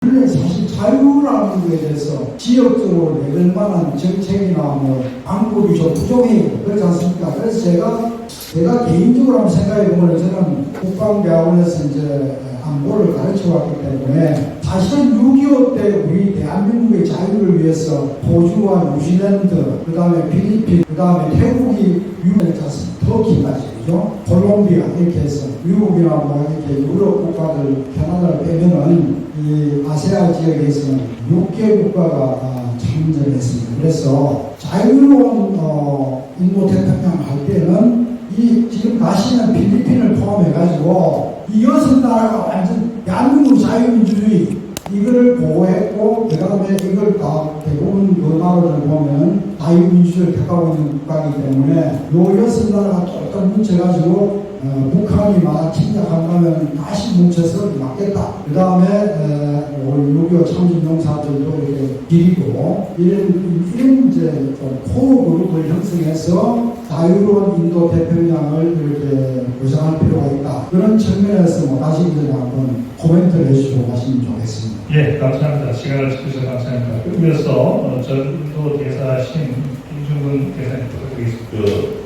근데 사실 자유라는 것에 대해서 지역적으로 내릴 만한 정책이나 뭐 방법이 좀 부족해요. 그렇지 않습니까? 그래서 제가 개인적으로 한번 생각해 보면 저는 국방대학원에서 이제 안보를 가르쳐 왔기 때문에 사실은 6.25 때 우리 대한민국의 자유를 위해서 호주와 뉴질랜드, 그 다음에 필리핀, 그 다음에 태국이 유명했지 않습니까? 터키까지, 그죠? 콜롬비아 이렇게 해서 미국이나 뭐 이렇게 유럽 국가들 캐나다를 빼면은 이 아세아 지역에서는 6개 국가가 참전했습니다. 그래서 자유로운 인도 태평양 할 때는 이 지금 가시는 필리핀을 포함해가지고 이 6나라가 완전 대한민국 자유민주주의 이거를 보호했고 그 다음에 이걸 다 대부분 그 나라를 보면 자유민주주의를 택하고 있는 국가이기 때문에 요 6나라가 똘똘 뭉쳐가지고 북한이 막 침략한다면 다시 뭉쳐서 막겠다. 그 다음에 6.25 참전용사들도 이렇게 기리고 이런 이제 코어 그룹을 형성해서 자유로운 인도 태평양을 이렇게 구성할 필요가 있다. 그런 측면에서 뭐 다시 이제 한번 코멘트를 해주시고 가시면 좋겠습니다. 예, 감사합니다. 시간을 주셔서 감사합니다. 그러면서 전도 대사신 김중근 대사님 부탁드리겠습니다.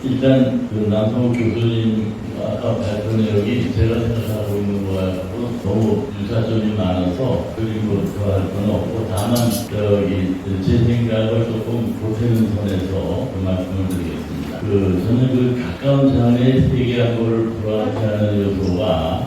일단 남성욱 교수님 아까 발표 내용이 제가 생각하고 있는 거하고 너무 유사점이 많아서 그리고 더할 건 없고 다만 제 생각을 조금 보태는 선에서 그 말씀을 드리겠습니다. 저는 가까운 장래의 세계 안보를 불안하게 하는 요소가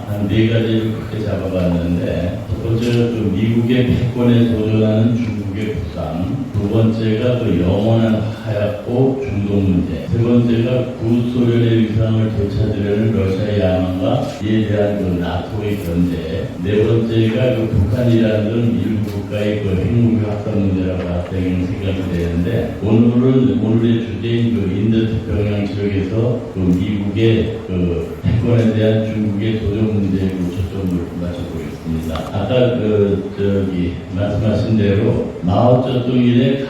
한 4가지를 크게 잡아봤는데 첫 번째는 미국의 패권에 도전하는 중국의 부상, 두 번째가 영원한 하얗고 중동 문제, 세 번째가 구소련의 위상을 되찾으려는 러시아의 야망과 이에 대한 나토의 견제, 네 번째가 북한이라는 일부 국가의 핵무기 확산 문제라고 생각이 되는데 오늘의 주제인 인도태평양 지역에서 미국의 패권에 대한 중국의 도전 문제에 초점을 맞춰보겠습니다. 아까 말씀하신 대로 마오쩌둥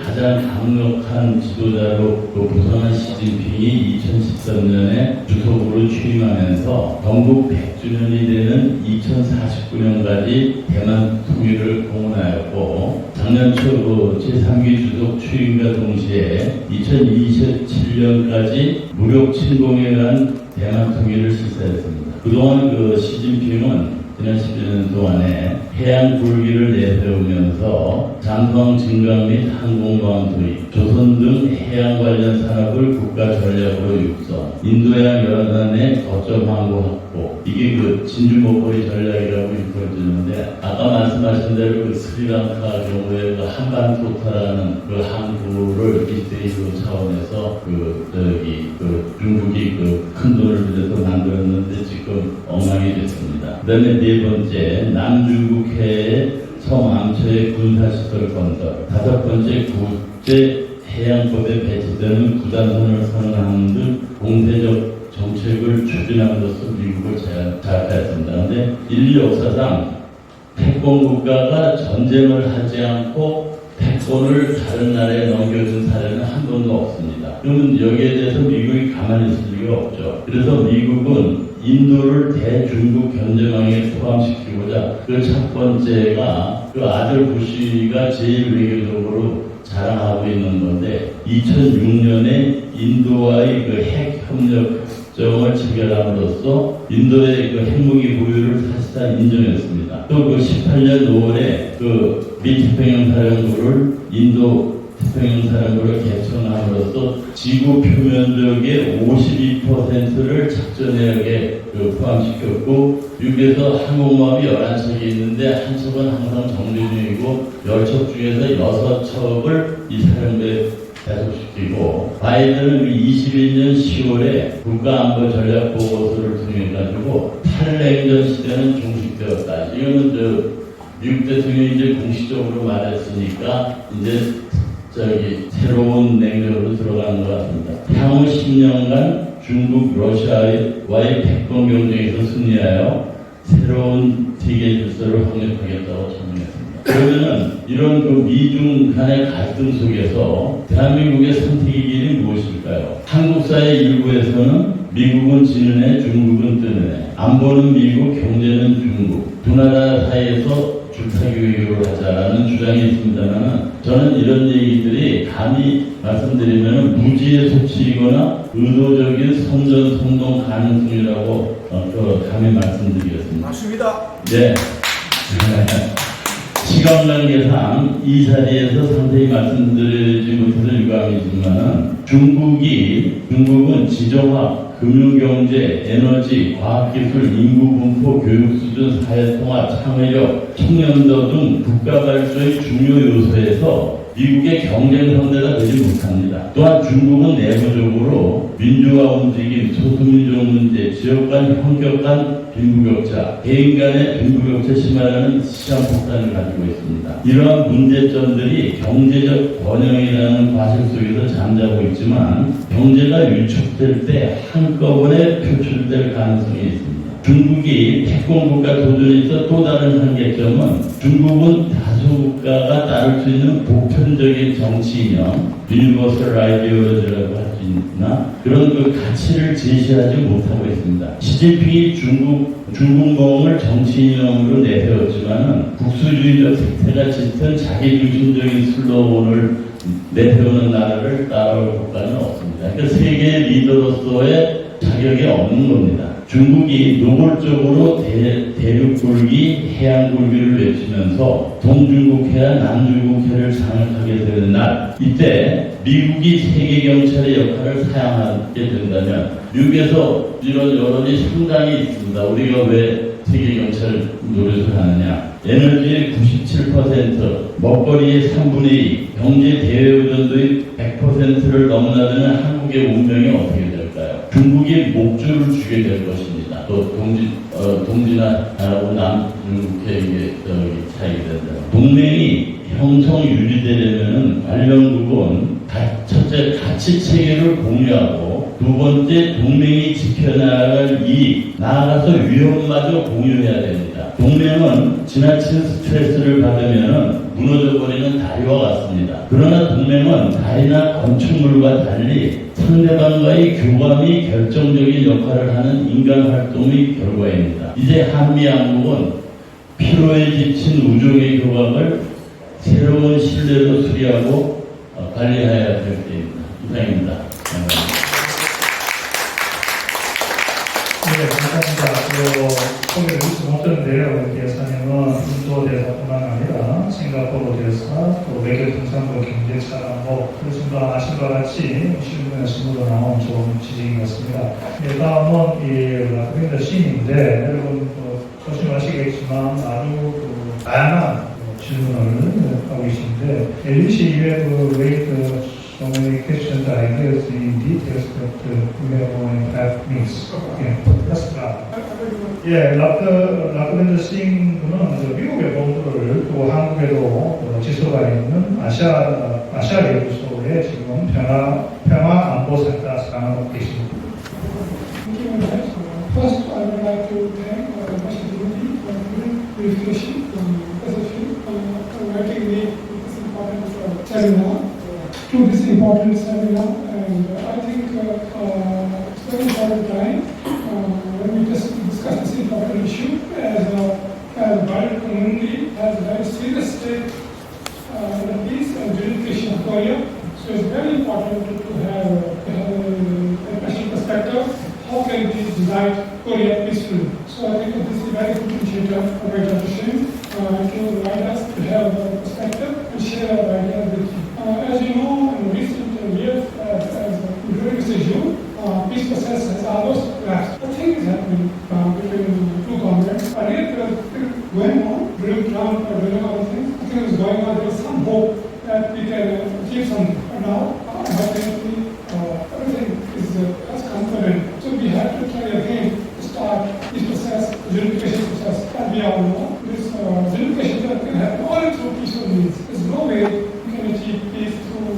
가장 강력한 지도자로 부상한 시진핑이 2013년에 주석으로 취임하면서 건국 100주년이 되는 2049년까지 대만 통일을 공언하였고 작년 초 제3기 주석 취임과 동시에 2027년까지 무력 침공해간 대만 통일을 실시했습니다. 그동안 시진핑은 지난 11년 동안에 해양 굴기를 내세우면서 장성 증강 및 항공모함 도입, 조선 등 해양 관련 산업을 국가 전략으로 육성, 인도양 연안의 거점 항구 확보, 이게 진주 목걸이 전략이라고 일컬어지는데 아까 말씀하신 대로 스리랑카 경우에 한반토타라는 항구를 1대1로 차원에서 중국이 큰 돈을 들여서 만들었는데 지금 엉망이 됐습니다. 그 다음에 네 번째, 남중국해의 성암초의 군사시설 건설, 다섯 번째, 국제 해양법에 배치되는 구단선을 선언하는 등 공세적 정책을 추진함으로써 미국을 제압했습니다. 그런데 인류 역사상 패권 국가가 전쟁을 하지 않고 패권을 다른 나라에 넘겨준 사례는 한 번도 없습니다. 그러면 여기에 대해서 미국이 가만히 있을 리가 없죠. 그래서 미국은 인도를 대중국 견제망에 포함시키고자 첫 번째가 아들 부시가 제일 외교적으로 자랑하고 있는 건데 2006년에 인도와의 핵 협력정을 체결함으로써 인도의 핵무기 보유를 사실상 인정했습니다. 또 18년 5월에 미태평양 사령부를 인도 태평양 사령부를 개천함으로써 지구 표면적의 52%를 작전해역에 포함시켰고 미국에서 항공모함이 11척이 있는데 한 척은 항상 정비 중이고 10척 중에서 6척을 이 사령부에 배속시키고 바이든은 21년 10월에 국가안보 전략 보고서를 통해 가지고 탈냉전 시대는 종식되었다. 이거는 미국 대통령이 이제 공식적으로 말했으니까 이제 새로운 냉전으로 들어가는 것 같습니다. 향후 10년간 중국, 러시아와의 패권 경쟁에서 승리하여 새로운 세계 질서를 확립하겠다고 선언했습니다. 그러면은 이런 미중 간의 갈등 속에서 대한민국의 선택의 길이 무엇일까요? 한국사의 일부에서는 미국은 지는 해, 중국은 뜨는 해, 안보는 미국, 경제는 중국, 두 나라 사이에서 줄타기 교육을 하자는 주장이 있습니다만 저는 이런 얘기들이 감히 말씀드리면 무지에 소치이거나 의도적인 선전성동 가능성이라고 감히 말씀드리겠습니다. 맞습니다. 네. 시간 관계상 이 자리에서 상세히 말씀드리지 못해서 유감이지만 중국은 지정학, 금융경제, 에너지, 과학기술, 인구분포, 교육수준, 사회통합, 창의력, 청년도 등 국가 발전의 중요 요소에서 미국의 경쟁 상대가 되지 못합니다. 또한 중국은 내부적으로 민주화 움직임, 소수민족 문제, 지역 간, 현격 간 빈부격차, 개인 간의 빈부격차 심화라는 시한폭탄을 가지고 있습니다. 이러한 문제점들이 경제적 번영이라는 과실 속에서 잠자고 있지만 경제가 위축될 때 한꺼번에 표출될 가능성이 있습니다. 중국이 패권국가 도전에서 또 다른 한계점은 중국은 다수국가가 따를 수 있는 보편적인 정치 이념, 유니버설 아이디올로지라고 할 수 있나 그런 그 가치를 제시하지 못하고 있습니다. 시진핑이 중국몽을 정치 이념으로 내세웠지만은 국수주의적 색태가 짙은 자기중심적인 슬로건을 내세우는 나라를 따라올 국가는 없습니다. 그러니까 세계 리더로서의 자격이 없는 겁니다. 중국이 노골적으로 대륙굴기, 해양굴기를 외치면서 동중국해와 남중국해를 장악하게 되는 날, 이때 미국이 세계 경찰의 역할을 사용하게 된다면 미국에서 이런 여론이 상당히 있습니다. 우리가 왜 세계 경찰 노릇을 하느냐? 에너지의 97%, 먹거리의 3분의 2, 경제 대외의존도의 100%를 넘나드는 한국의 운명이 어떻게 될까요? 중국이 목줄을 주게 될 것입니다. 또 동진하고 남중국해 이게 차이가 된다. 동맹이 형성 유지되려면 관련국은 첫째 가치 체계를 공유하고 두 번째 동맹이 지켜나갈 이익, 나아가서 위험마저 공유해야 됩니다. 동맹은 지나친 스트레스를 받으면 무너져버리는 다리와 같습니다. 그러나 동맹은 다리나 건축물과 달리 상대방과의 교감이 결정적인 역할을 하는 인간 활동의 결과입니다. 이제 한미양국은 피로에 지친 우정의 교감을 새로운 신뢰로 수리하고 관리해야 될 때입니다. 이상입니다. 네, 감사합니다. 소개를 못했는데요. 우리 대사님은 인도 대사뿐만 아니라 싱가포르 대사, 또 외교통상부 경제차관보, 그래서 아신 것 같이 신문에서도 나온 좋은 지식인 것 같습니다. 네, 다음은 이 라크빈더 시인인데 여러분 조심하시겠지만 아주 다양한 질문을 하고 계신데 LBC 이외에 so many questions, ideas, in details that we are going to have mixed. That's right. 라크빈더 싱은 미국의 본부를 또 한국에도 지소가 있는 아시아 연구소에 지금 평화 안보 센터 상하고 계십니다. First, I would like to thank Mr. Dindi for the briefing inviting me to this important seminar. And I think it's very important time when we just discuss this important issue as a wider community has a very serious stake in the peace and unification of Korea. So it's very important to have a national perspective. How can we divide Korea peacefully? So I think this is a very good initiative by Dr. Shin to invite us to have a perspective and share our ideas with you. As you know, in recent years, during this issue, peace process has almost collapsed. A thing is happening between two governments. Earlier, there was going on during Trump or during other things. I think it was going on. There was some hope that we can achieve something. But now, unfortunately, everything is confident. So we have to try again to start this process, the unification process. As we all know, this unification can happen only through peaceful means. There's no way we can achieve peace through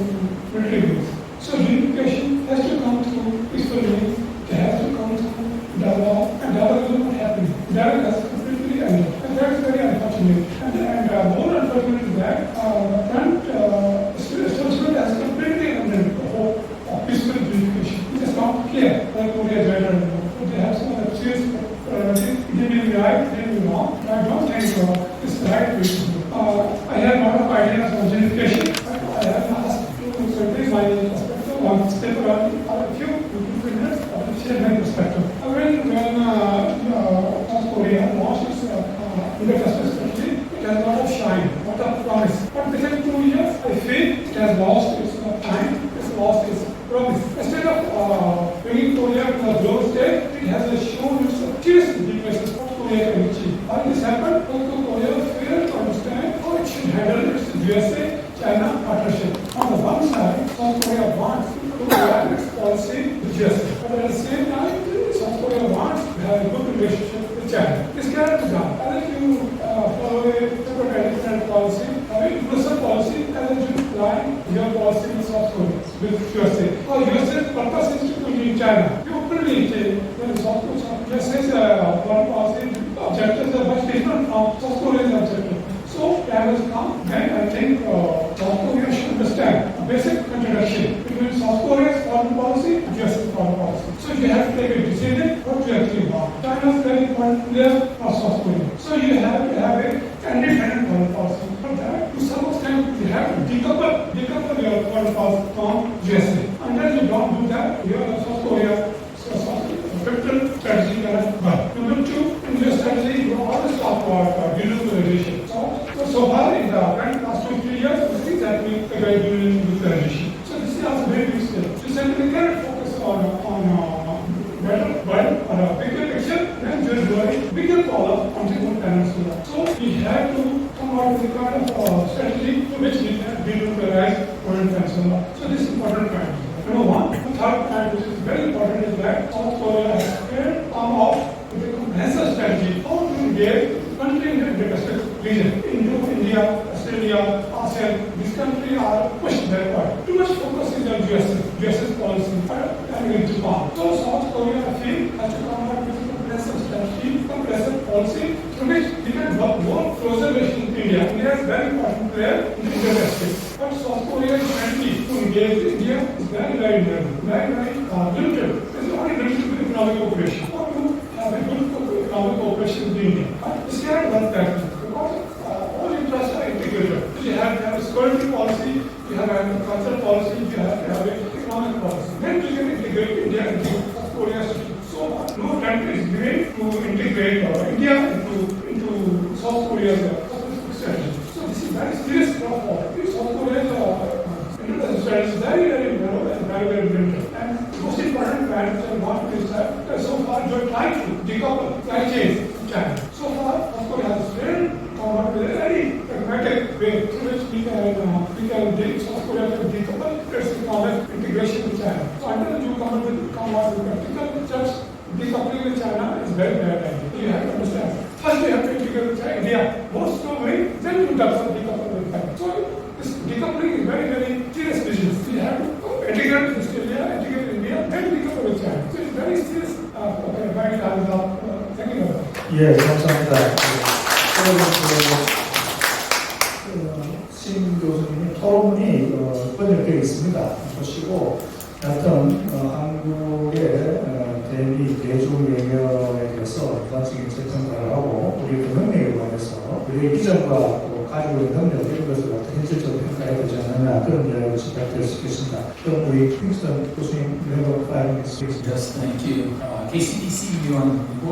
military means. So unification has to come through peaceful means. It has to come through dialogue, and dialogue is not happening. Dialogue has completely ended, and that is very unfortunate. And more unfortunate is that the front establishment has completely ended the hope of peaceful unification. It is not clear that Korea is right or wrong. They have some serious, they may be right, they may be wrong. But I don't think it's right to have a lot of ideas on unification. I have asked to survey my perspective on this paper. A few 2 minutes, I will share my perspective. When South Korea launched its Indo-Pacific strategy, it has a lot of shine, a lot of promise. But within 2 years, I feel it has lost its time, it's lost its promise. Instead of bringing Korea to a global stage, it has shown its serious weaknesses of Korea can achieve. Why this happened? Because Korea failed to understand how it should handle its USA-China partnership. On the one side, South Korea wants to adapt its policy with USA. But at the same time, South Korea wants to have a good relationship with China. This cannot be done. As you follow a separate policy, an inclusive policy, as you line your policy with South Korea, with USA. For USA's purpose is to compete China. You openly say that South Korea, USA's foreign policy objectives are much different from South Korea's objectives. So that has come, and I think South Korea should understand a basic contradiction between South Korea's foreign policy and US's foreign policy. So you have to take a decision what you actually want. China is very important player for South Korea. So you have to have a independent foreign policy. For that, to some extent, you have to decouple your foreign policy from USA. Unless you don't do that, you are South Korea. Victor strategy cannot work. Number 2, in your strategy, you always talk about denuclearization. So far in the last 2-3 years, we see that we are doing denuclearization. So this is also very big step. So simply cannot focus on better, but on a bigger picture, then just doing bigger follow on the peninsula. So we have to come out with a kind of strategy to which we can denuclearize Korean peninsula. So this is important point. Number 1. The third point, which is very important, is that South Korea has come out with a comprehensive strategy how to engage countries in the Pacific region. India, Australia, ASEAN, these countries are pushed backward. Too much focus is on US's policy and in Japan. So South Korea, I feel, has to come out with a comprehensive strategy, comprehensive policy, through which we can work more closer with India. India is a very important player in the Indo-Pacific. But South Korea is friendly to engage with India is very limited. It's only limited with economic cooperation. How to have a good economic cooperation with India? This cannot work that way because all interests are integrated. You have to have a security policy, you have to have a cultural policy, you have to have an economic policy. Then you can integrate India into South Korea. So no country is willing to integrate India into South Korea's strategy. So this is very serious problem. South Korea's strategy is very, very narrow and very, very limited. And the most important point I want is that so far you are trying to decouple supply chains from China. So far, South Korea has failed to come up with a very pragmatic way through which we can bring South Korea to decouple its economic integration with China. So until you come up with practical steps, decoupling with China is very bad idea. You have to understand. First you have to integrate with India most slowly, then you decouple with China. So this decoupling is very, very serious business. You have to integrate with Australia, integrate with India, then decouple with China. So it's very serious point I was thinking about. 예, 감사합니다. 신 교수님의 토론이 번역되어 있습니다. 보시고 하여튼 한국의 대중 외교에 대해서 부단적인 재평가를 하고 우리 능력에 관해서 우리의 비전과 또 가지고 있는 능력 이런 것을 어떻게 현실적으로 평가해야 되지 않느냐 그런 이야기를 시작될 수 있겠습니다. 그럼 우리 킹스턴 교수님 레버 파이널 스피커. Yes, thank you. KCDC 위원이고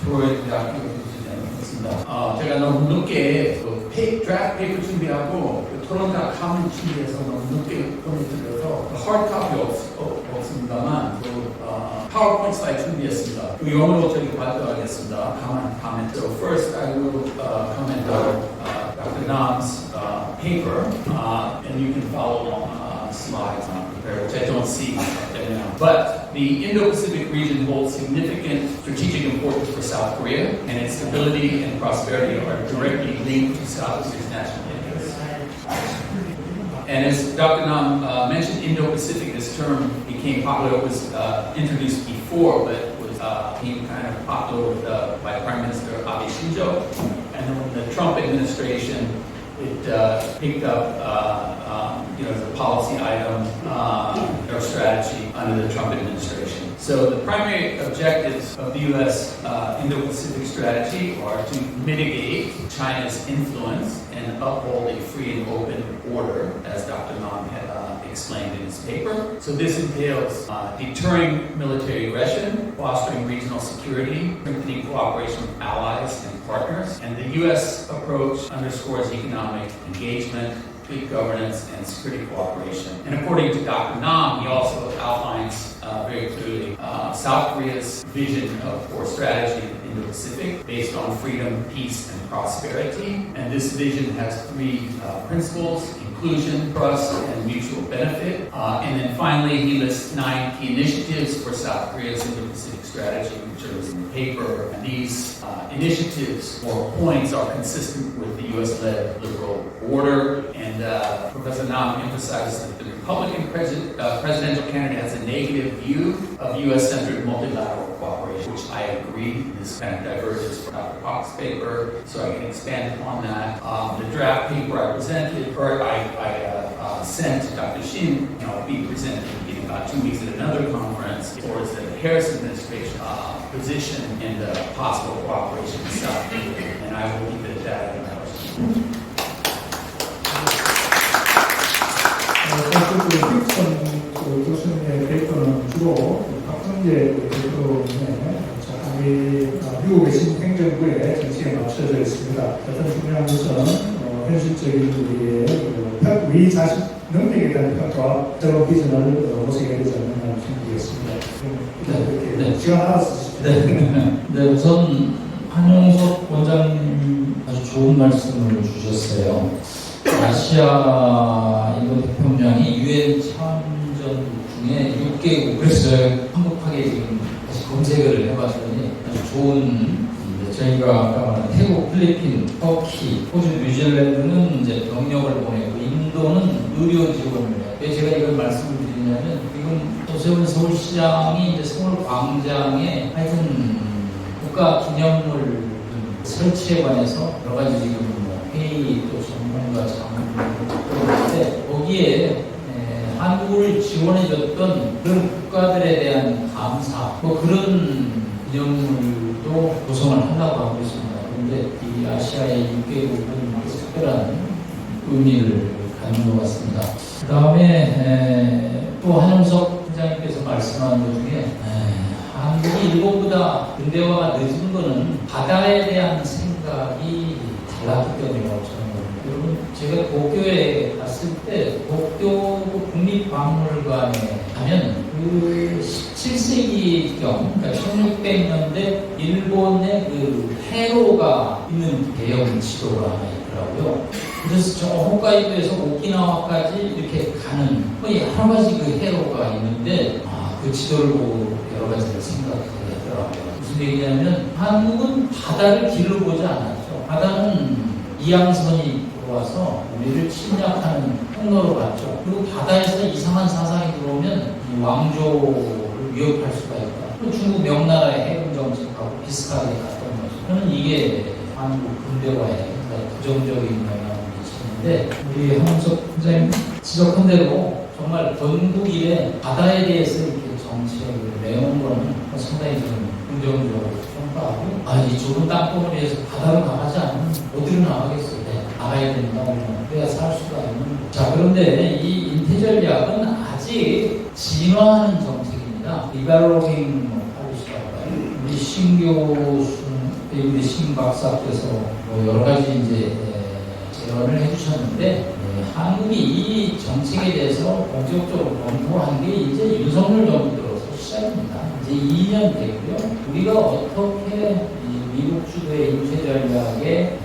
조로의 대학교 교수입니다. 제가 너무 늦게 드래프트 페이퍼 준비하고 토론닷컴 준비해서 너무 늦게 보내드려서 hard copy 없습니다만 PowerPoint slide 준비했습니다. 영어로 저기 발표하겠습니다. comment. So first I will comment on Dr. Nam's paper and you can follow along slides on prepared, which I don't see right now. But the Indo-Pacific region holds significant strategic importance for South Korea, and its stability and prosperity are directly linked to South Korea's national interests. And as Dr. Nam mentioned, Indo-Pacific, this term became popular. It was introduced before, but was became kind of popular by Prime Minister Abe Shinzo. And then when the Trump administration, it picked up as a policy item or strategy under the Trump administration. So the primary objectives of the U.S. Indo-Pacific strategy are to mitigate China's influence and uphold a free and open order, as Dr. Nam had explained in his paper. So this entails deterring military aggression, fostering regional security, strengthening cooperation with allies and partners, and the U.S. approach underscores economic engagement, good governance, and security cooperation. And according to Dr. Nam, he also outlines very clearly South Korea's vision for strategy in the Indo-Pacific based on freedom, peace, and prosperity. And this vision has three principles: inclusion, trust, and mutual benefit. And then finally, he lists 9 key initiatives for South Korea's Indo-Pacific strategy, which are listed in the paper. And these initiatives or points are consistent with the U.S.-led liberal order. And Professor Nam emphasizes that the Republican presidential candidate has a negative view of U.S.-centered multilateral cooperation, which I agree. This kind of diverges from Dr. Pak's paper, so I can expand upon that. The draft paper I presented, or I sent to Dr. Shin, will be presented in about 2 weeks at another conference towards the Harris administration position in the possible cooperation with South Korea. And I will leave it at that. 사실 그 픽슨 교수님의 페이퍼는 주로 박정재 대통령의 미국의 신행정부의 정치에 맞춰져 있습니다. 어떤 중요한 것은 현실적인 우리의 우리 자식 능력에 대한 평가와 새로운 비전을 모색해야 되지 않느냐 생각되겠습니다. 네. 시간 하나 쓰시죠. 네, 우선 한용석 원장님 아주 좋은 말씀을 주셨어요. 아시아 인도태평양이 유엔 참전 중에 6개국, 그래서 한국하게 지금 다시 검색을 해봤더니 아주 좋은, 저희가 아까 말한 태국, 필리핀, 터키, 호주, 뉴질랜드는 이제 병력을 보내고 인도는 의료 지원을 해요. 왜 제가 이걸 말씀을 드리냐면 지금 오세훈 서울시장이 이제 서울광장에 하여튼 국가 기념물 설치에 관해서 여러 가지 지금 회의 또 전문가 자문인데 거기에 한국을 지원해줬던 그런 국가들에 대한 감사 또 그런 기념물도 구성을 하려고 하고 있습니다. 그런데 이 아시아의 6개국은 특별한 의미를 갖는 것 같습니다. 그 다음에 또 한용석 회장님께서 말씀하는 것 중에 한국이 일본보다 근대화가 늦은 거는 바다에 대한 생각이 달랐기 때문이라고 저는 봅니다. 여러분, 제가 도쿄에 갔을 때 도쿄 국립박물관에 가면 그 17세기경, 그러니까 1600년대 일본의 그 해로가 있는 대형 지도가 하나 있더라고요. 그래서 저 홋카이도에서 오키나와까지 이렇게 가는 거의 여러 가지 그 해로가 있는데 그 지도를 보고 여러 가지를 생각하게 하더라고요. 무슨 얘기냐면 한국은 바다를 길을 보지 않았죠. 바다는 이양선이 들어와서 우리를 침략하는 통로로 갔죠. 그리고 바다에서 이상한 사상이 들어오면 이 왕조를 위협할 수가 있다. 또 중국 명나라의 해군 정책하고 비슷하게 갔던 거죠. 저는 이게 한국 근대화에 부정적인 영향을 미치는데 우리 한용석 원장님 지적한 대로 정말 건국 이래 바다에 대해서 이렇게 정책을 내놓은 거는 상당히 좀 긍정적으로 평가하고 이 좁은 땅덩어리에서 바다로 나가지 않으면 어디로 나가겠어요? 나가야 된다. 그래야 살 수가 있는. 자, 그런데 이 인태 전략은 아직 진화하는 정책입니다. 리베로깅 폴리시라고 해요. 우리 신교수, 우리 신 박사께서 여러 가지 이제 제언을 해주셨는데 한국이 이 정책에 대해서 본격적으로 검토한 게 이제 윤석열 정부 들어서 시작입니다. 이제 2년 되고요. 우리가 어떻게 미국 주도의 인체 전략에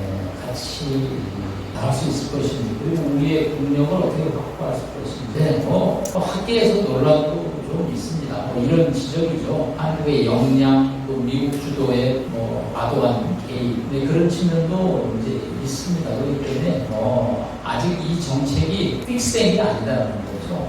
같이 나갈 수 있을 것인지 그리고 우리의 국력을 어떻게 확보할 수 있을 것인지 학계에서 논란도 좀 있습니다. 이런 지적이죠. 한국의 역량 또 미국 주도의 과도한 개입 그런 측면도 이제 있습니다. 그렇기 때문에 아직 이 정책이 픽스된 게 아니다라는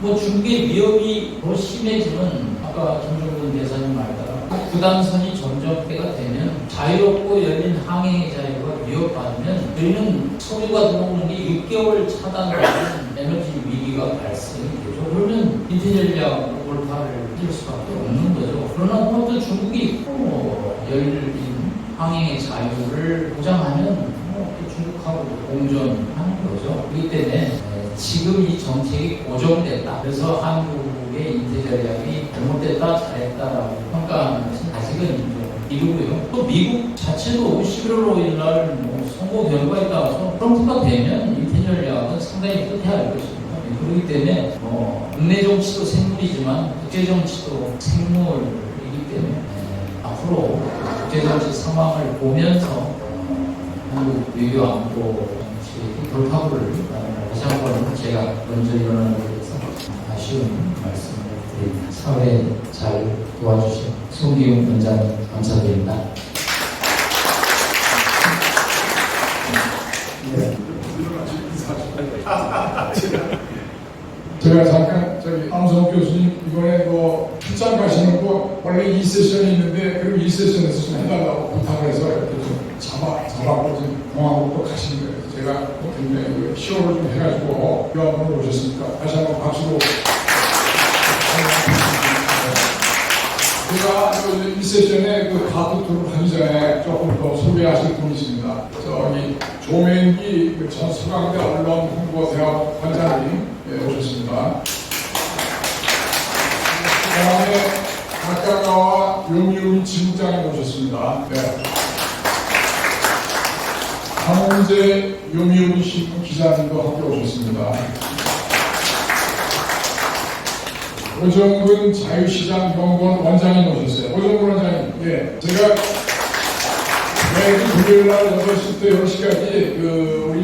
거죠. 중계 위협이 더 심해지면 아까 김종근 대사님 말대로 구단선이 전적대가 되면 자유롭고 열린 항해의 자유가 위협받으면 저희는 서류가 들어오는 게 6개월 차단되는 에너지 위기가 발생이 되죠. 그러면 인체 전략 돌파를 뛸 수밖에 없는 거죠. 그러나 또 중국이 열린 항행의 자유를 보장하면 또 중국하고 공존하는 거죠. 그렇기 때문에 지금 이 정책이 고정됐다. 그래서 한국의 인재 전략이 잘못됐다, 잘했다라고 평가하는 것은 아직은 미루고요. 또 미국 자체도 11월 5일 날 선거 결과에 따라서 트럼프가 되면 인재 전략은 상당히 후퇴할 것입니다. 그렇기 때문에 국내 정치도 생물이지만 국제 정치도 생물이기 때문에 앞으로 국제 정치 상황을 보면서 한국 외교 안보 정치 돌파구를 다시 한번 제가 먼저 일어나는 것에 대해서 아쉬운 말씀을 드립니다. 사회 잘 도와주신 송기웅 원장님 감사드립니다. 제가 잠깐 함성 교수님 이번에 출장 가시는 거 원래 2세션이 있는데 그 2세션에서 좀 해달라고 부탁을 해서 이렇게 좀 잡아고 좀 공항으로 또 가시는 거예요. 제가 굉장히 시호를 좀 해가지고 유학원을 오셨으니까 다시 한번 박수로. 제가 2세션에 그 가부 투를 하기 전에 조금 더 소개하실 분이 있습니다. 저기 조명기 전 서강대 언론 홍보대학 관장님 오셨습니다. 그 다음에 각각가와 요미우미 지국장님 오셨습니다. 네. 강홍재 요미우미 신문 기자님도 함께 오셨습니다. 오정근 자유시장연구원 원장님 오셨어요. 오정근 원장님, 예, 제가 매주 금요일날 8시부터 10시까지 우리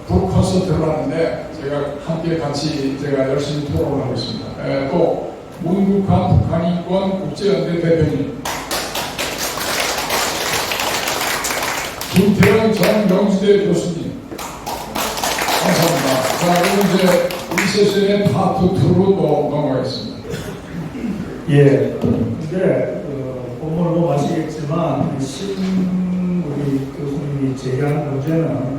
북 콘서트를 하는데 제가 함께 같이 제가 열심히 토론을 하고 있습니다. 또 문국환 북한인권 국제연대 대표님, 김태현 전 명지대 교수님, 감사합니다. 자, 그럼 이제 이 세션의 파트 2로 넘어가겠습니다. 예, 근데 본문으로 마시겠지만 우리 교수님이 제기하는 문제는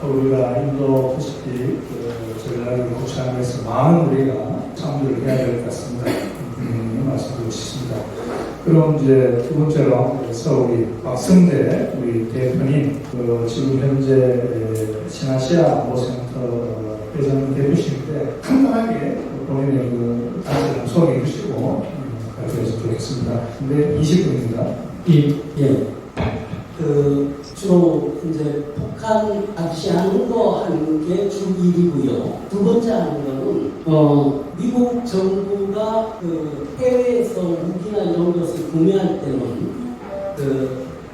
우리가 인도 퍼시픽 전략을 구축하면서 많은 우리가 참여를 해야 될 것 같습니다. 말씀드리고 싶습니다. 그럼 이제 두 번째로 서울이 박성대 우리 대표님 지금 현재 신아시아 안보센터 회장 대표신데 간단하게 본인의 단체를 소개해 주시고 발표해서 좋겠습니다. 근데 20분입니다. 예. 주로 이제 북한 감시하는 거 하는 게 주 일이고요. 두 번째 하는 거는 미국 정부가 해외에서 무기나 이런 것을 구매할 때는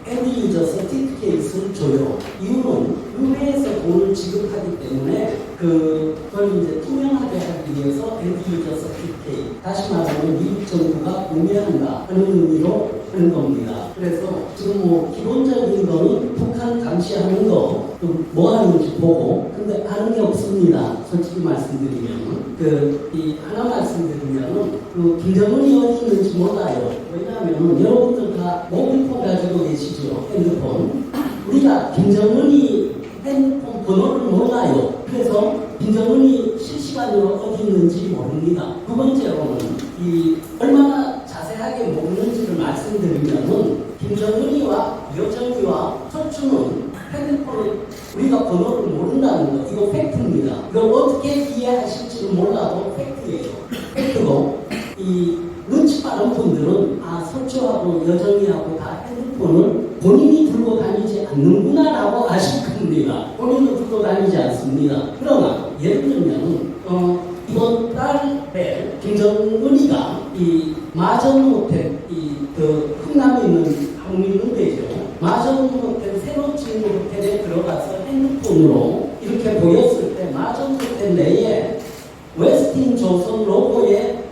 엔드 유저 서티피케이트를 줘요. 이유는 국내에서 돈을 지급하기 때문에 그걸 이제 투명하게 하기 위해서 엔드 유저 서티피케이트, 다시 말하면 미국 정부가 구매한다 하는 의미로 하는 겁니다. 그래서 지금 기본적인 거는 북한 감시하는 거 뭐 하는지 보고, 근데 하는 게 없습니다. 솔직히 말씀드리면 하나 말씀드리면은 김정은이 어디 있는지 몰라요. 왜냐하면 여러분들 다 모bil폰 가지고 계시죠. 핸드폰. 우리가 김정은이 핸드폰 번호를 몰라요. 그래서 김정은이 실시간으로 어디 있는지 모릅니다. 두 번째로는 얼마나 자세하게 모르는지를 말씀드리면은 김정은이와 여정이와 철주는 핸드폰을 우리가 번호를 모른다는 거, 이거 팩트입니다. 이걸 어떻게 이해하실지는 몰라도 팩트예요. 팩트고 눈치 빠른 분들은 설주하고 여정이하고 다 핸드폰을 본인이 들고 다니지 않는구나라고 아실 겁니다. 본인은 들고 다니지 않습니다. 그러나 예를 들면 이번 달에 김정은이가 마전 호텔 흥남에 있는 항민릉대죠. 마전 호텔 새로 지은 호텔에 들어가서 핸드폰으로 이렇게 보였을 때 마전 호텔 내에 웨스틴 조선 로고의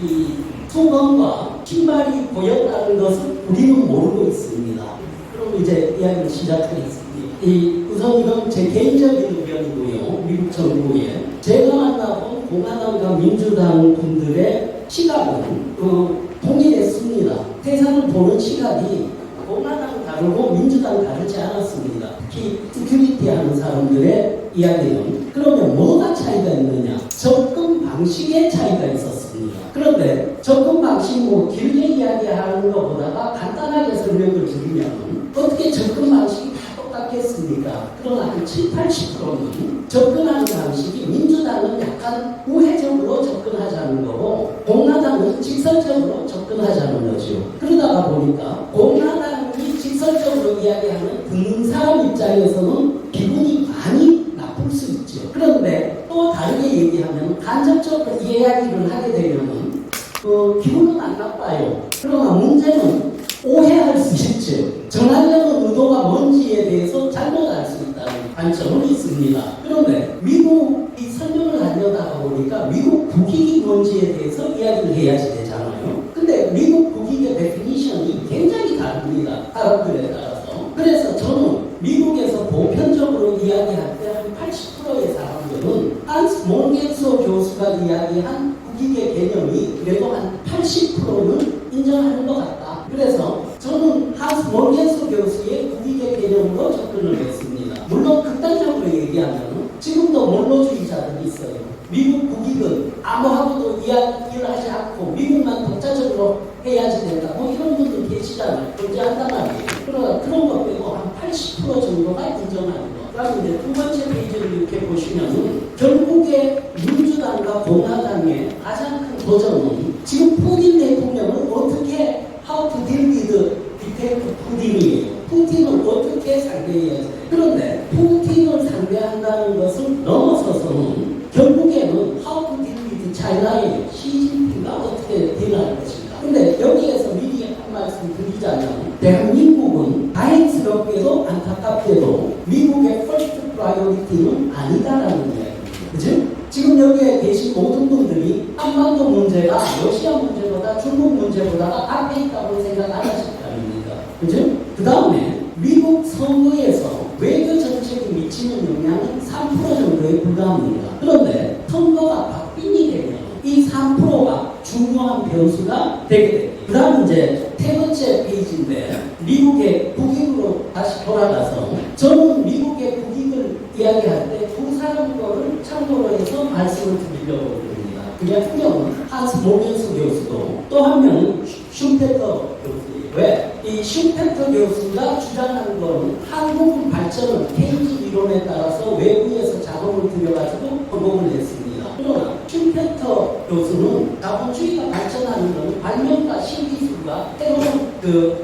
수건과 신발이 보였다는 것을 우리는 모르고 있습니다. 그럼 이제 이야기를 시작하겠습니다. 우선 이건 제 개인적인 의견이고요. 미국 정부에 제가 만나본 공화당과 민주당 분들의 시각은 동일했습니다. 세상을 보는 시각이 공화당 다르고 민주당 다르지 않았습니다. 특히 시큐리티 하는 사람들의 이야기는 그러면 뭐가 차이가 있느냐? 접근 방식의 차이가 있었습니다. 했습니다. 그런데 접근 방식 뭐 길게 이야기하는 것보다가 간단하게 설명을 드리면 어떻게 접근 방식이 다 똑같겠습니까? 그러나 한 70, 80%는 접근하는 방식이 민주당은 약간 우회적으로 접근하자는 거고 공화당은 직설적으로 접근하자는 거죠. 그러다가 보니까 공화당이 직설적으로 이야기하는 듣는 사람 입장에서는 기분이 많이 나쁠 수 있죠. 그런데 또 다르게 얘기하면 간접적으로 이야기를 하게 되면은 기분은 안 나빠요. 그러나 문제는 오해할 수 있죠. 전하려는 의도가 뭔지에 대해서 잘못 알 수 있다는 관점은 있습니다. 그런데 미국이 설명을 하려다가 보니까 미국 국익이 뭔지에 대해서 이야기를 해야지 되잖아요. 근데 미국 국익의 데피니션이 굉장히 다릅니다. 사람들에 따라서. 그래서 저는 미국에서 보편적으로 이야기할 때 한 80%의 사람들은 한스 몬게소 교수가 이야기한 국익의 개념이 그래도 한 80%는 인정하는 것 같다. 그래서 저는 한스 몬게소 교수의 국익의 개념으로 접근을 했습니다. 물론 극단적으로 얘기하면 지금도 몰로주의자들이 있어요. 미국 국익은 아무하고도 이야기를 하지 않고 미국만 독자적으로 해야지 된다. 뭐 이런 분들 계시잖아요. 존재한단 말이에요. 그러나 그런 것 빼고 한 80% 정도가 인정하는 거. 그다음에 이제 두 번째 페이지를 이렇게 보시면은 결국에 민주당과 공화당의 가장 큰 도전은 지금 푸틴 대통령을 어떻게 how to deal with dictator 푸틴이에요. 푸틴을 어떻게 상대해야 돼. 그런데 푸틴을 상대한다는 것을 넘어서서는 결국에는 how to deal with China의 시진핑과 어떻게 딜할 것인가. 근데 여기에서 미리 한 말씀 드리자면 대한민국은 다행스럽게도 안타깝게도 미국의 first priority는 아니다라는 이야기입니다. 그죠? 지금 여기에 계신 모든 분들이 한반도 문제가 러시아 문제보다 중국 문제보다가 앞에 있다고 생각 안 하실 거 아닙니까? 그죠? 그 다음에 미국 선거에서 외교 정책이 미치는 영향은 3% 정도에 불과합니다. 그런데 선거가 박빙이 되면 이 3%가 중요한 변수가 되게 됩니다. 그 다음 이제 세 번째 페이지인데 미국의 국익으로 다시 돌아가서 저는 미국의 국익을 이야기할 때 두 사람 거를 참고로 해서 말씀을 드리려고 합니다. 그게 한 명은 한스 모겐스 교수도 또 한 명은 슈페터 교수예요. 왜? 이 슈페터 교수가 주장하는 거는 한국은 발전은 케인즈 이론에 따라서 외부에서 자본을 들여가지고 성공을 했습니다. 그러나 슈페터 교수는 자본주의가 발전하는 것은 발명과 신기술과 새로운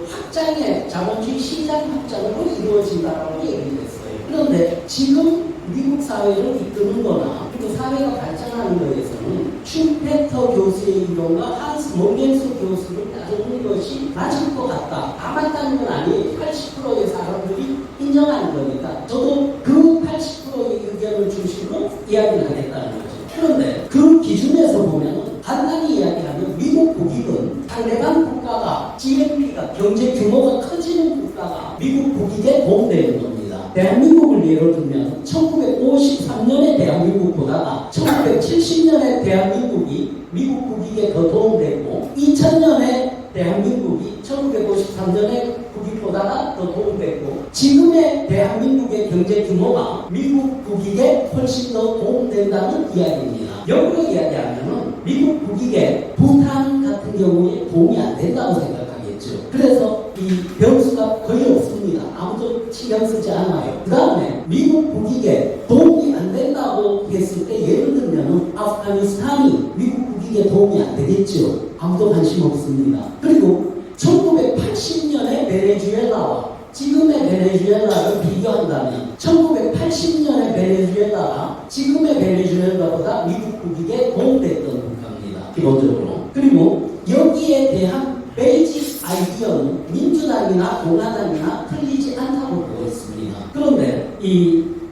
확장의 자본주의 시장 확장으로 이루어진다라고 얘기를 했어요. 그런데 지금 미국 사회를 이끄는 거나 그리고 사회가 발전하는 것에서는 슈페터 교수의 이론과 한스 몬겐스 교수를 따르는 것이 맞을 것 같다. 다 맞다는 건 아니에요. 80%의 사람들이 인정하는 거니까 저도 그 80%의 의견을 중심으로 이야기를 하겠다는 거죠. 그런데 그 기준에서 보면 간단히 이야기하면 미국 국익은 상대방 국가가 GNP가 경제 규모가 커지는 국가가 미국 국익에 도움되는 겁니다. 대한민국을 예로 들면 1953년의 대한민국보다가 1970년의 대한민국이 미국 국익에 더 도움되고 2000년에 대한민국이 1953년의 국익보다가 더 도움되고 지금의 대한민국의 경제 규모가 미국 국익에 훨씬 더 도움된다는 이야기입니다. 역으로 이야기하면 미국 국익에 부탄 같은 경우에 도움이 안 된다고 생각하겠죠. 그래서 이 변수가 거의 없습니다. 아무도 신경 쓰지 않아요. 그 다음에 미국 국익에 도움이 안 된다고 했을 때 예를 들면 아프가니스탄이 미국 국익에 도움이 안 되겠죠. 아무도 관심 없습니다. 그리고 1980년의 베네수엘라와 지금의 베네수엘라를 비교한다면 1980년의 베네수엘라가 지금의 베네수엘라보다 미국 국익에 도움됐던 국가입니다. 기본적으로. 그리고 여기에 대한 베이직 아이디어는 민주당이나 공화당이나 틀리지 않다고 보고 있습니다. 그런데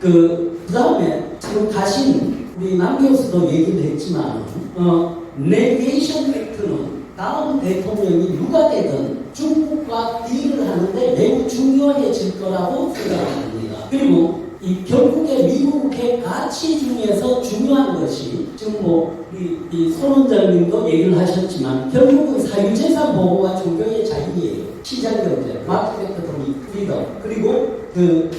그 다음에 지금 가신 우리 남 교수도 얘기를 했지만 내비게이션 팩트는 다음 대통령이 누가 되든 중국과 딜을 하는데 매우 중요해질 거라고 생각합니다. 그리고 결국에 미국의 가치 중에서 중요한 것이 지금 우리 손 원장님도 얘기를 하셨지만 결국은 사유재산 보호와 종교의 자유예요. 시장경제, 마켓 프리덤, 그리고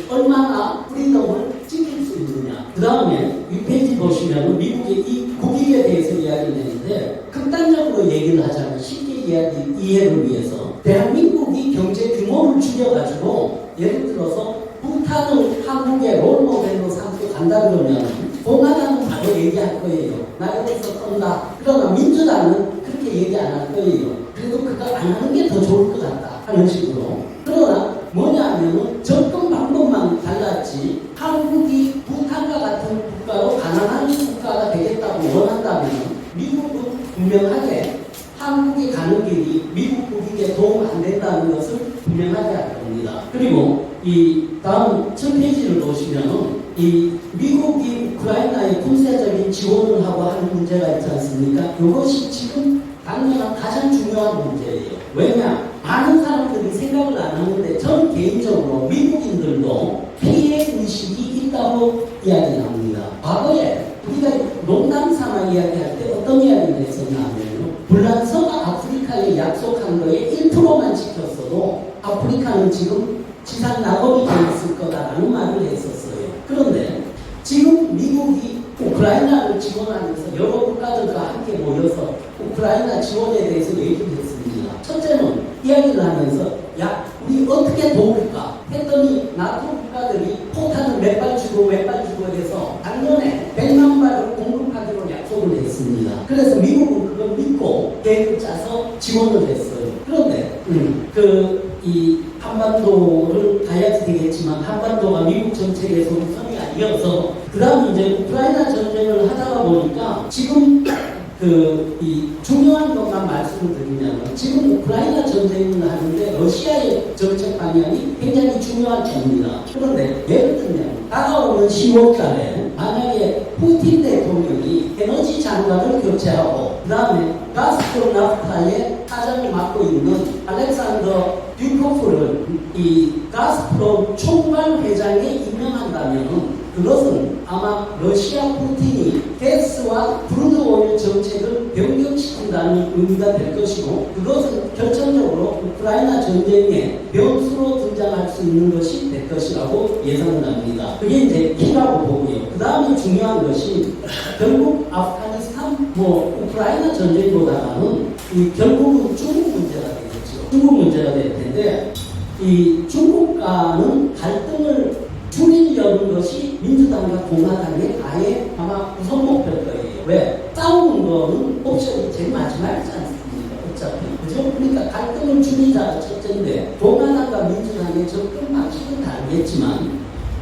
얼마나 프리덤을 지킬 수 있느냐. 그 다음에 이 페이지 보시면 미국의 이 국익에 대해서 이야기를 했는데 극단 얘기를 하자면 쉽게 이해를 위해서 대한민국이 경제 규모를 줄여가지고 예를 들어서 부탄을 한국의 롤모델로 삼고 간다 그러면 공화당은 바로 얘기할 거예요. 나 여기서 떤다. 그러나 민주당은 그렇게 얘기 안 할 거예요. 그래도 그거 안 하는 게 더 좋을 것 같다 하는 식으로. 그러나 뭐냐 하면은 접근 방법만 달랐지 한국이 부탄과 같은 국가로 가난한 국가가 되겠다고 원한다면 미국은 분명하게 한국이 가는 길이 미국 국익에 도움 안 된다는 것을 분명하게 할 겁니다. 그리고 이 다음 첫 페이지를 보시면은 이 미국이 우크라이나에 군사적인 지원을 하고 하는 문제가 있지 않습니까? 이것이 지금 당면한 가장 중요한 문제예요. 왜냐? 많은 사람들이 생각을 안 하는데 전 개인적으로 미국인들도 피해 의식이 있다고 이야기를 합니다. 과거에 우리가 농담 삼아 이야기할 때 어떤 이야기를 했었나 하면 불란서가 아프리카에 약속한 거에 1%만 지켰어도 아프리카는 지금 지상 낙업이 돼 있을 거다라는 말을 했었어요. 그런데 지금 미국이 우크라이나를 지원하면서 여러 국가들과 함께 모여서 우크라이나 지원에 대해서 얘기를 했습니다. 첫째는 이야기를 하면서 야 우리 어떻게 도울까 했더니 나토 국가들이 포탄을 몇 발 주고 해서 작년에 100만 발을 공급하기로 약속을 했습니다. 그래서 미국은 그걸 믿고 계획을 짜서 지원을 했어요. 그런데 이 한반도를 가야지 되겠지만 한반도가 미국 정책에서 우선이 아니어서 그 다음 이제 우크라이나 전쟁을 하다가 보니까 지금 이 중요한 것만 말씀을 드리냐면 지금 우크라이나 전쟁을 하는데 러시아의 정책 방향이 굉장히 중요한 점입니다. 그런데 예를 들면 다가오는 10월달에 만약에 푸틴 대통령이 에너지 장관을 교체하고 그 다음에 가스프롬 나프타의 사장을 맡고 있는 알렉산더 듀코프를 이 가스프롬 총괄 회장에 임명한다면 그것은 아마 러시아 푸틴이 가스와 크루드 오일 정책을 변경시킨다는 의미가 될 것이고 그것은 결정적으로 우크라이나 전쟁의 변수로 등장할 수 있는 것이 될 것이라고 예상을 합니다. 그게 이제 키라고 보고요. 그 다음에 중요한 것이 결국 아프가니스탄 우크라이나 전쟁보다는 결국은 중국 문제가 되겠죠. 중국 문제가 될 텐데 이 중국과는 갈등을 줄이려는 것이 민주당과 공화당의 아예 아마 우선 목표일 거예요. 왜? 싸우는 거는 옵션이 제일 마지막이지 않습니까? 어차피. 그죠? 그러니까 갈등을 줄이자 첫째인데 공화당과 민주당의 접근 방식은 다르겠지만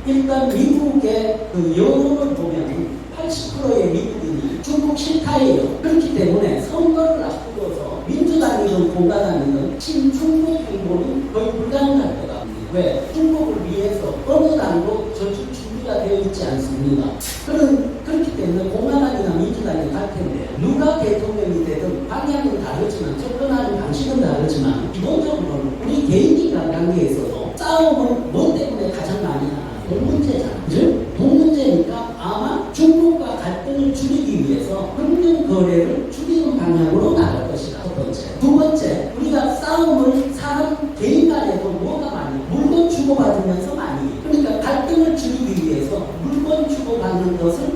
일단 미국의 여론을 보면 80%의 미국인이 중국 싫다예요. 그렇기 때문에 선거를 앞두고서 민주당이든 공화당이든 친중국 행보는 거의 불가능할 것 같습니다. 왜? 중국을 위해서 어느 당도 저축 준비가 되어 있지 않습니다. 그렇기 때문에 공화당이나 민주당이 갈 텐데 누가 대통령이 되든 방향은 다르지만 접근하는 방식은 다르지만 기본적으로는 우리 개인 인간관계에서도 싸움을 뭐 때문에 가장 많이 하나? 돈 문제잖아. 그죠? 돈 문제니까 아마 중국과 갈등을 줄이기 위해서 금융 거래를 줄이는 방향으로 나갈 것이다. 첫 번째. 두 번째, 우리가 싸움을 사람 개인 간에도 뭐가 많이 물건 주고받으면서 많이 그러니까 갈등을 줄이기 위해서 물건 주고받는 것을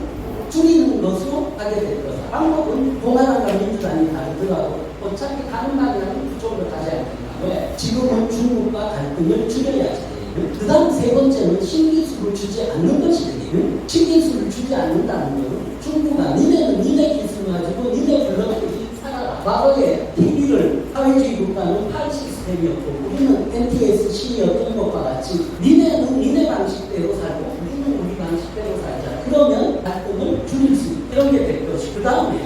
줄이는 것으로 하게 될 거다. 방법은 공화당과 민주당이 다르더라도 어차피 가는 방향은 그쪽으로 가지 않는다. 왜? 지금은 중국과 갈등을 줄여야지. 그 다음 세 번째는 신기술을 주지 않는 것이 되겠죠. 신기술을 주지 않는다는 것은 중국아 니네는 니네 기술 가지고 니네 블록들이 살아라. 과거에 TV를 사회주의 국가는 팔 시스템이었고 우리는 NTSC였던 것과 같이 니네는 니네 방식대로 살고 우리는 우리 방식대로 살자. 그러면 갈등을 줄일 수 있다. 이런 게 될 것이. 그 다음에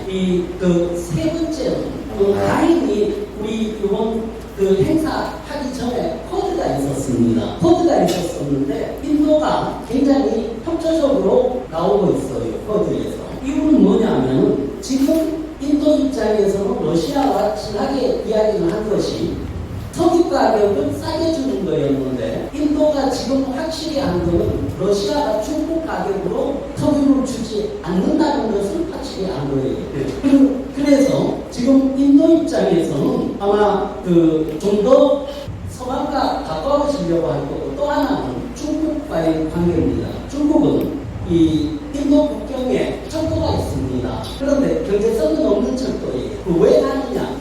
세 번째는 다행히 우리 이번 행사 하기 전에 코드가 있었습니다. 코드가 있었었는데 인도가 굉장히 협조적으로 나오고 있어요. 코드에서. 이유는 뭐냐면 지금 인도 입장에서는 러시아와 친하게 이야기를 한 것이 석유 가격을 싸게 주는 거였는데 인도가 지금 확실히 한 거는 러시아가 중국 가격으로 석유를 주지 않는다는 것을 확실히 한 거예요. 그래서 지금 인도 입장에서는 아마 좀 더 서방과 가까워지려고 할 거고 또 하나는 중국과의 관계입니다. 중국은 이 인도 국경에 철도가 있습니다. 그런데 경제성은 없는 철도예요. 왜 하느냐?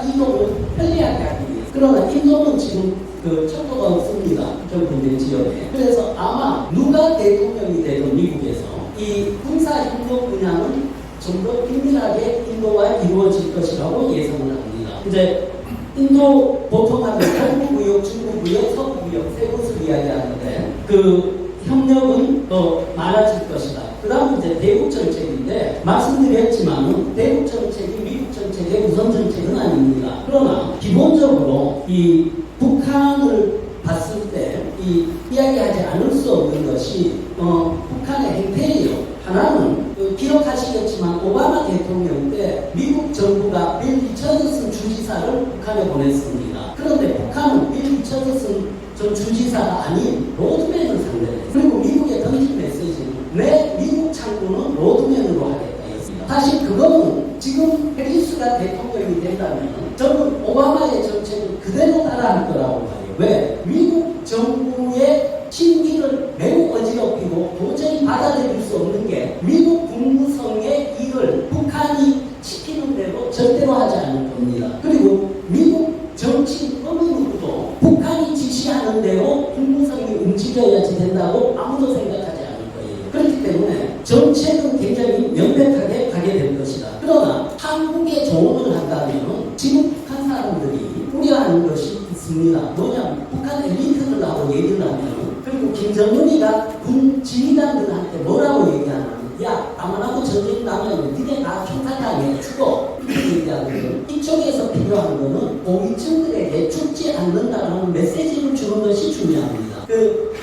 이동을 편리하게 하기 위해서. 그러나 인도는 지금 그 철도가 없습니다. 전분된 지역에. 그래서 아마 누가 대통령이 되든 미국에서 이 군사협력 분야는 좀 더 긴밀하게 인도와 이루어질 것이라고 예상을 합니다. 이제 인도 보통 하면 동부구역, 중부구역, 서부구역 세 곳을 이야기하는데 그 협력은 더 많아질 것이다. 그 다음은 이제 대북 정책인데 말씀드렸지만 대북 정책이 미국 정책의 우선 정책은 아닙니다. 그러나 기본적으로 이 북한을 봤을 때 이 이야기하지 않을 수 없는 것이 북한의 행태예요. 하나는 기억하시겠지만 오바마 대통령 때 미국 정부가 빌 리처드슨 주지사를 북한에 보냈습니다. 그런데 북한은 빌 리처드슨 전 주지사가 아닌 로드맨을 상대했어요. 그리고 미국의 던진 메시지는 내 미국 창구는 로드맨으로 하겠다였습니다. 사실 그거는 지금 해리스가 대통령이 된다면 저는 오바마의 정책을 그대로 따라할 거라고 봐요. 왜? 미국 정부의 심기를 매우 어지럽히고 도저히 받아들일 수 없는 게 미국 국무성의 일을 북한이 시키는 대로 절대로 하지 않을 겁니다. 그리고 미국 정치 어느 누구도 북한이 지시하는 대로 국무성이 움직여야지 된다고 아무도 생각하지 않을 거예요. 그렇기 때문에 정책은 굉장히 명백하게 가게 될 것이다. 그러나 한국에 조언을 한다면 지금 북한 사람들이 우려하는 것이 있습니다. 뭐냐면 북한 엘리트들하고 얘기를 하면 그리고 김정은이가 군 지휘관들한테 뭐라고 얘기하냐면 야 아무나도 전쟁 나면 니네 다 총살당해 죽어 이렇게 얘기하거든. 이쪽에서 필요한 거는 고위층들에게 죽지 않는다는 메시지를 주는 것이 중요합니다. 그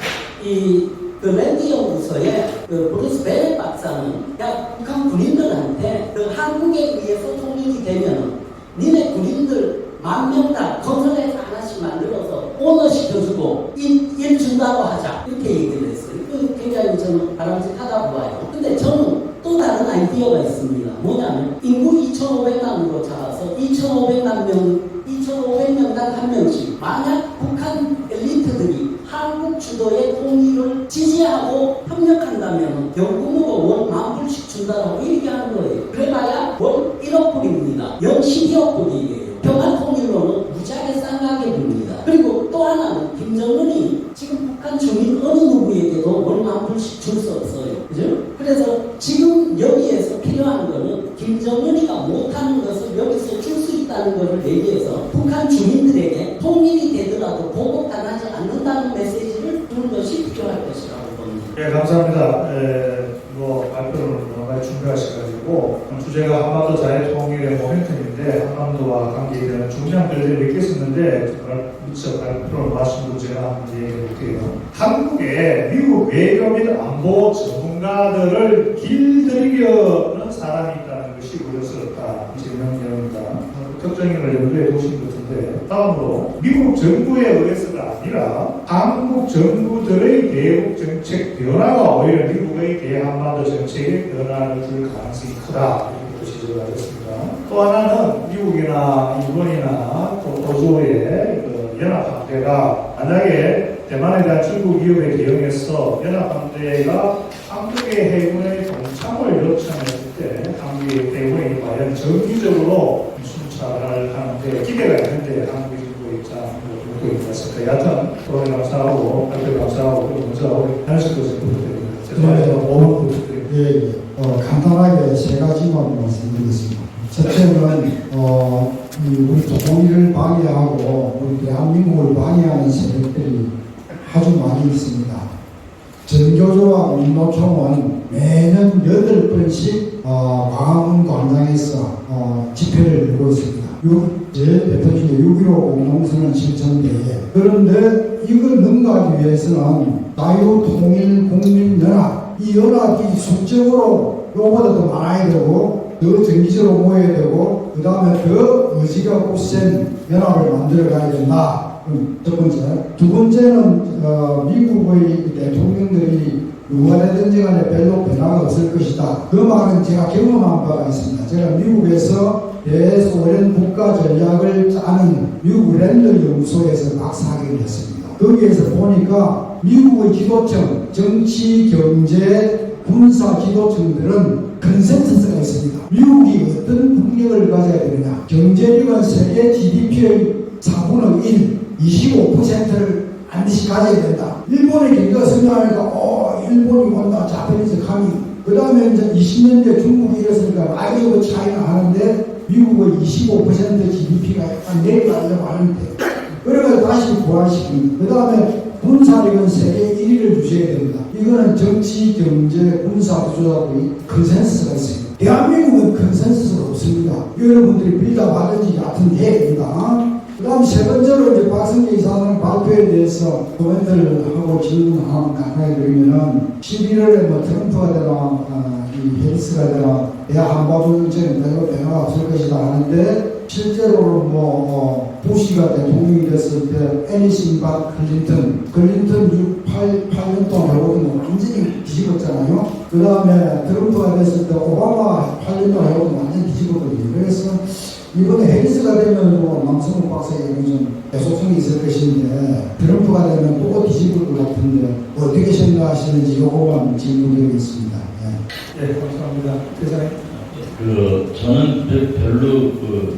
랜디 연구소의 브루스 베넷 박사는 야 북한 군인들한테 한국에 의해서 통일이 되면 니네 군인들 10,000명 다 건설해서 하나씩 만들어서 오너 시켜주고 일 준다고 하자 이렇게 얘기를 했어요. 굉장히 저는 바람직하다고 봐요. 근데 저는 또 다른 아이디어가 있습니다. 뭐냐면 인구 2,500만으로 잡아서 2,500명당 한 명씩 만약 북한 엘리트들이 한국 주도의 통일을 지지하고 협력한다면 연금으로 월 10,000불씩 준다라고 얘기하는 거예요. 그래봐야 월 1억 불입니다. 연 12억 불이에요. 평화통일로는 무지하게 싼 가격입니다. 그리고 또 하나는 김정은이 지금 북한 주민 어느 누구에게도 월 10,000불씩 줄 수 없어요. 그죠? 그래서 지금 여기에서 필요한 거는 김정은이가 못하는 것을 여기서 줄 수 있다는 것을 얘기해서 북한 주민들에게 통일이 되더라도 보복당하지 않는다는 메시지를 주는 것이 필요할 것이라고 봅니다. 네, 감사합니다. 발표를 많이 준비하셔가지고 주제가 한반도 자유통일의 모멘텀인데 한반도와 관계되는 중요한 결들을 있겠었는데 미처 발표를 마치고 제가 한번 얘기해볼게요. 한국에 미국 외교 및 안보 전문가들을 길들이려는 사람이 있다는 것이 우려스럽다. 이재명입니다. 특정인을 염두에 두신 것 같은데 다음으로 미국 정부에 의해서가 아니라 한국 정부들의 대북 정책 변화가 오히려 미국의 대한반도 정책의 변화를 줄 가능성이 크다. 이렇게 지적을 하셨습니다. 또 하나는 미국이나 일본이나 또 호주의 연합함대가 만약에 대만에 대한 중국 위협에 대응해서 연합함대가 한국의 해군의 동참을 요청했을 때 한국의 해군이 과연 정기적으로 순찰을 하는데 기대가 있는데 한국의 정부 입장을 듣고 있었습니다. 여하튼 오늘 감사하고 발표 감사하고 먼저 한식도 좀 부탁드립니다. 죄송합니다. 오늘 부탁드립니다. 예. 간단하게 세 가지만 말씀드리겠습니다. 첫째는 우리 통일을 방해하고 우리 대한민국을 방해하는 세력들이 아주 많이 있습니다. 전교조와 민노총은 매년 8번씩 광화문 광장에서 집회를 열고 있습니다. 제 대표적인 6.15 공동선언 실천대회. 그런데 이걸 능가하기 위해서는 자유통일국민연합 이 연합이 수적으로 요보다 더 많아야 되고 더 정기적으로 모여야 되고 그 다음에 더 의지가 굳센 연합을 만들어 가야 된다. 첫 번째. 두 번째는 미국의 대통령들이 누가 되든지 간에 별로 변화가 없을 것이다. 그 말은 제가 경험한 바가 있습니다. 제가 미국에서 대소련 국가 전략을 짜는 미국 랜더 연구소에서 박사학위를 했습니다. 거기에서 보니까 미국의 지도층, 정치, 경제, 군사 지도층들은 컨센서스가 있습니다. 미국이 어떤 국력을 가져야 되느냐. 경제력은 세계 GDP의 4분의 1, 25%를 반드시 가져야 된다. 일본의 경제가 성장하니까 일본이 온다. 자파니즈 카미. 그 다음에 이제 20년 뒤에 중국이 이랬으니까 라이브 차이나 하는데 미국의 25% GDP가 약간 내려가려고 하는데 그래서 다시 부활시킵니다. 그 다음에 군사력은 세계 1위를 유지해야 됩니다. 이거는 정치, 경제, 군사 구조자들의 컨센서스가 있습니다. 대한민국은 컨센서스가 없습니다. 여러분들이 빌드업하든지 같은 해야 됩니다. 그 다음 세 번째로 이제 박성계 이사장 발표에 대해서 코멘트를 하고 질문하면 간단하게 드리면은 11월에 뭐 트럼프가 되나 이 해리스가 되나 대학 한반도 정책은 별로 변화가 없을 것이다 하는데 실제로는 부시가 대통령이 됐을 때 애니싱 박 클린턴 8년 동안 해보던 완전히 뒤집었잖아요. 그 다음에 트럼프가 됐을 때 오바마 8년 동안 해보던 완전히 뒤집었거든요. 그래서 이번에 해리스가 되면 망성욱 박사에게는 좀 계속성이 있을 것인데 트럼프가 되면 또 뒤집을 것 같은데 어떻게 생각하시는지 요거만 질문드리겠습니다. 네, 감사합니다. 대장님. 저는 별로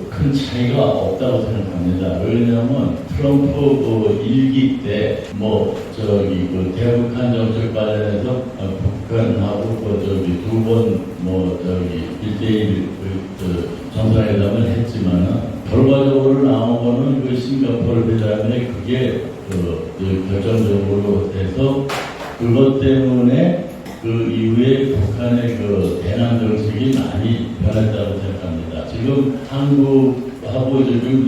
큰 차이가 없다고 생각합니다. 왜냐하면 트럼프 일기 때 대북한 정책 관련해서 북한하고 두 번 1대1 정상회담을 했지만은 결과적으로 나온 거는 싱가포르 회담에 그게 결정적으로 돼서 그것 때문에 그 이후에 북한의 대남 정책이 많이 변했다고 생각합니다. 지금 한국하고 지금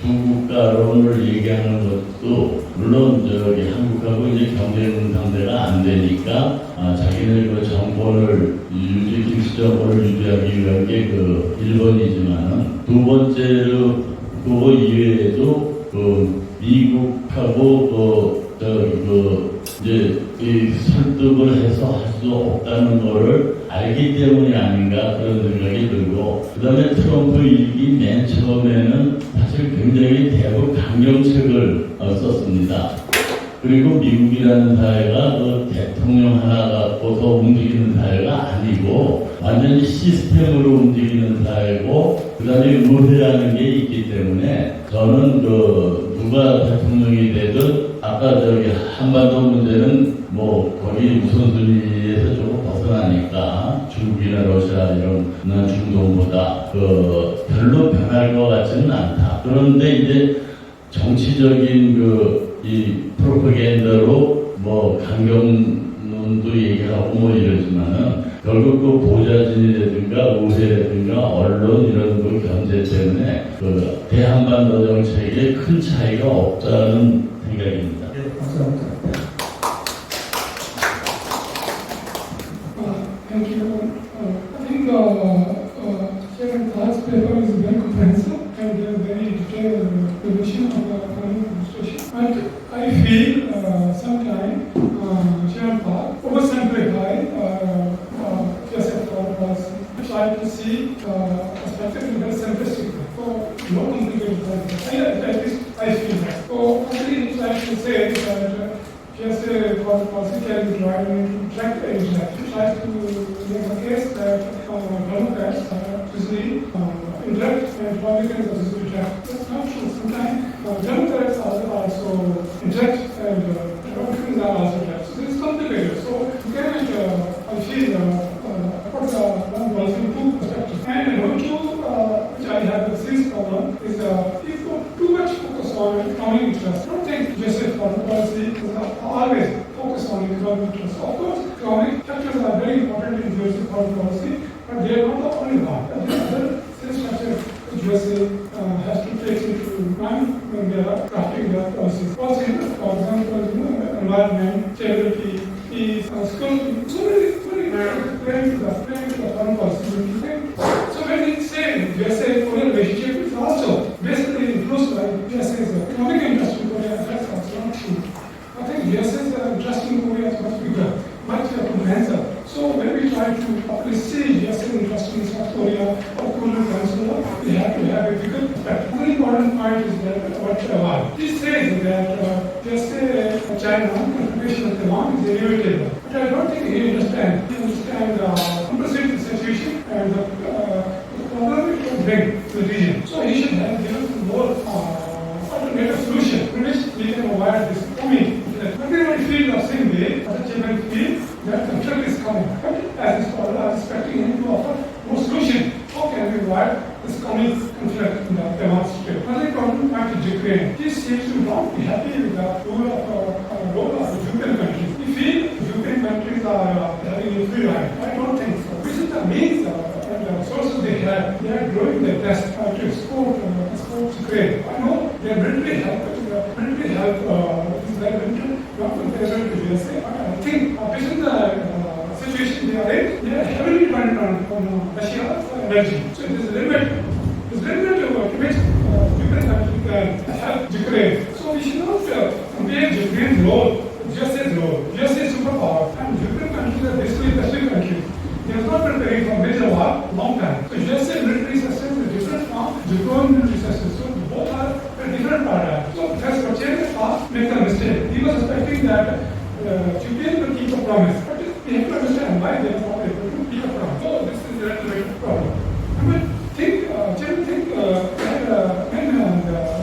두 국가론을 얘기하는 것도 물론 한국하고 이제 경쟁 상대가 안 되니까 자기네 정권을 김씨 정권을 유지하기 위한 게 일본이지만은 두 번째로 그거 이외에도 미국하고 이제 설득을 해서 할 수 없다는 거를 알기 때문이 아닌가 그런 생각이 들고 그 다음에 트럼프 일기 맨 처음에는 사실 굉장히 대북 강경책을 썼습니다. 그리고 미국이라는 사회가 대통령 하나 갖고서 움직이는 사회가 아니고 완전히 시스템으로 움직이는 사회고 그 다음에 의회라는 게 있기 때문에 저는 누가 대통령이 되든 아까 한반도 문제는 거기 우선순위에서 조금 벗어나니까 중국이나 러시아 이런 중동보다 별로 변할 것 같지는 않다. 그런데 이제 정치적인 이 프로파간다로 강경론도 얘기하고 이러지만은 결국 보좌진이라든가 의회라든가 언론 이런 견제 때문에 대한반도 정책에 큰 차이가 없다는 생각입니다. 네, 감사합니다. Thank you. I think Chairman Tahar's paper is very comprehensive and very detailed position of the current administration. I feel sometimes Chairman Tahar oversimplified just foreign policy. Try to see perspective in very simplistic, so no complicated policy. At least I feel that. So actually, I should say that just foreign policy can be driving track agenda. Try to make a case that Democrats usually interact and Republicans are usually interact. That's not true. Sometimes Democrats are also interact and Republicans are also interact. So this is complicated. So you cannot, I feel, put one policy in two perspectives. And number two, which I have since problem, is if too much focus on economic interest. I don't think just foreign policy is always focus on economic interest. Of course, economic factors are very important in USA foreign policy, but they are not the only one. There are other sales factors which USA has to take into mind when they are crafting their policies. Also, for example, environment, stability, peace, security, so many playing to the foreign policy. So when it's saying USA foreign relationship is also basically influenced by USA's economic interest in Korea, that's also not true. I think USA's interest in Korea is much bigger, much comprehensive. So when we try to properly see USA's interest in South Korea or Korean Peninsula, we have to have a bigger perspective. One important point is that what he says that USA China contribution of the one is inevitable. But I don't think he understands. He understands the unprecedented situation and the problem it can bring to the region. So he should have given more alternative solution in which we can avoid this coming. Everybody feel the same way, other children feel that conflict is coming. But as a scholar, I was expecting him to offer more solution. How can we avoid this coming conflict in the demonstration? Another problem back to Ukraine. He seems to not be happy with the role of the European countries. He feels European countries are having a free ride. I don't think so. This is the means and the sources they have. They are growing their best to export Ukraine. I know their military help is very limited, not compared to USA. I think based on the situation they are in, they are heavily dependent on Russia for energy. So it is limited to which Ukraine country can help Ukraine. So we should not compare Ukraine's role with USA's role. USA is superpower and Ukraine countries are basically Western countries. They are not preparing for major war long time. So USA military system is different from Ukraine military system. So both are very different paradigms. So that's what changes fast makes a mistake. He was expecting that Ukraine will keep a promise. But we have to understand why they are not able to keep a promise. So this is a relative problem. I mean, children think when the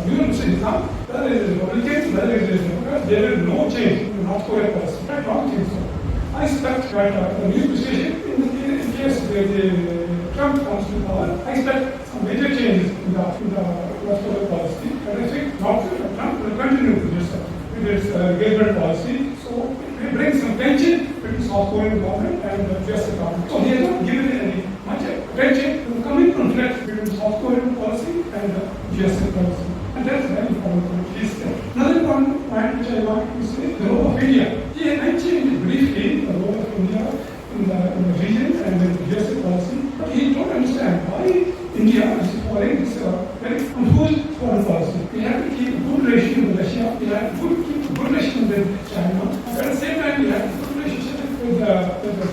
new Islam, whether it is Republican, whether it is Democrat, there is no change in the North Korea policy. I don't think so. I expect that the new decision, in case the Trump comes to power, I expect some major changes in the North Korea policy. And I think Trump will continue with his engagement policy. So it may bring some tension between South Korean government and the US government. So he has not given any much attention to the coming conflict between South Korean policy and the US policy. And that's very important point he said. Another important point which I want to say, the role of India. He had mentioned briefly the role of India in the region and the US policy, but he don't understand why India is following this very unfold foreign policy. We have to keep a good relation with Russia, we have to keep a good relation with China, but at the same time we have a good relationship with the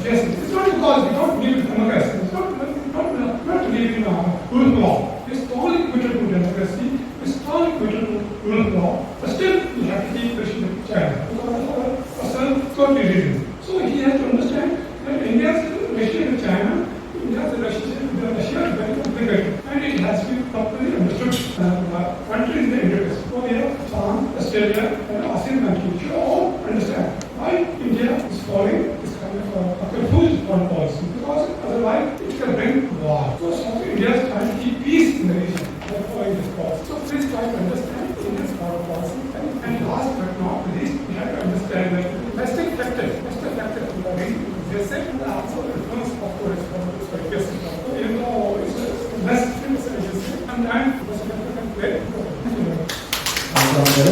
US. It's not because we don't believe in democracy, it's not to believe in rule of law. It's totally committed to democracy, it's totally committed to rule of law, but still we have to keep relationship with China because of our personal totally reason. So he has to understand that India's relationship with China, India's relationship with Russia is very complicated and it has to be properly understood. Countries in the Indo-Pacific, Korea, Japan, Australia, and ASEAN countries should all understand why India is following this kind of a confused foreign policy because otherwise it can bring war. So India is trying to keep peace in the region by following this policy. So please try to understand India's foreign policy. And last but not least, we have to understand that domestic factors in the region, they said and also the influence of course for US. So even though it's less famous as you say, sometimes the significant play. 감사합니다.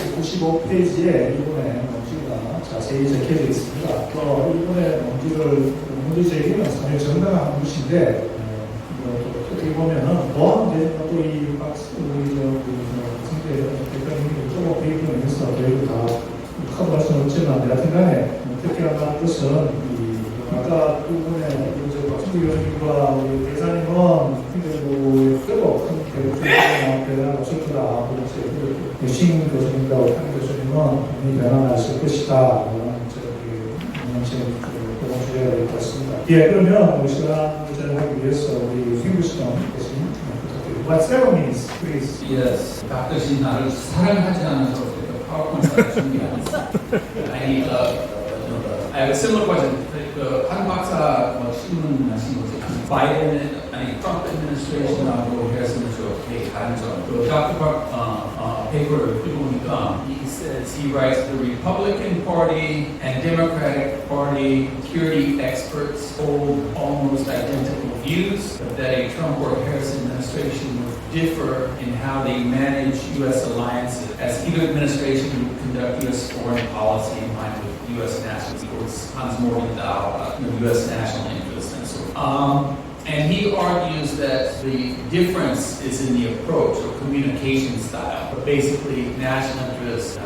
95페이지에 일본의 문제가 자세히 적혀져 있습니다. 일본의 문제 제기는 상당히 정당한 것인데 어떻게 보면은 보안된 또이 박스 우리 상대 대표님이 조금 베이킹을 해서 저희도 다 커버할 수는 없지만 여하튼간에 특히나 것은 아까 두 분의 박승규 의원님과 우리 대사님은 굉장히 뼈가 큰 변화가 없을 거다. 유신 교수님과 오탄 교수님은 이 변화가 있을 것이다. 그런 주제가 될 것 같습니다. 예, 그러면 우리 시간 진행하기 위해서 우리 휘구스동 교수님 부탁드립니다. What ceremonies, please? Yes. 닥터 신 나를 사랑하지 않아서 파워포인트를 준비 안 했어. I have a similar question. 한 박사 신문 하신 거죠. 바이든 트럼프 administration하고 해서는 좀 다른 점. Dr. Park paper 읽어보니까 he says he writes the Republican Party and Democratic Party security experts hold almost identical views, but that a Trump or Harris administration would differ in how they manage U.S. alliances, as either administration would conduct U.S. foreign policy in line with U.S. national interests, Hans Morgenthau, U.S. national interests, and so on. And he argues that the difference is in the approach or communication style, but basically national interests,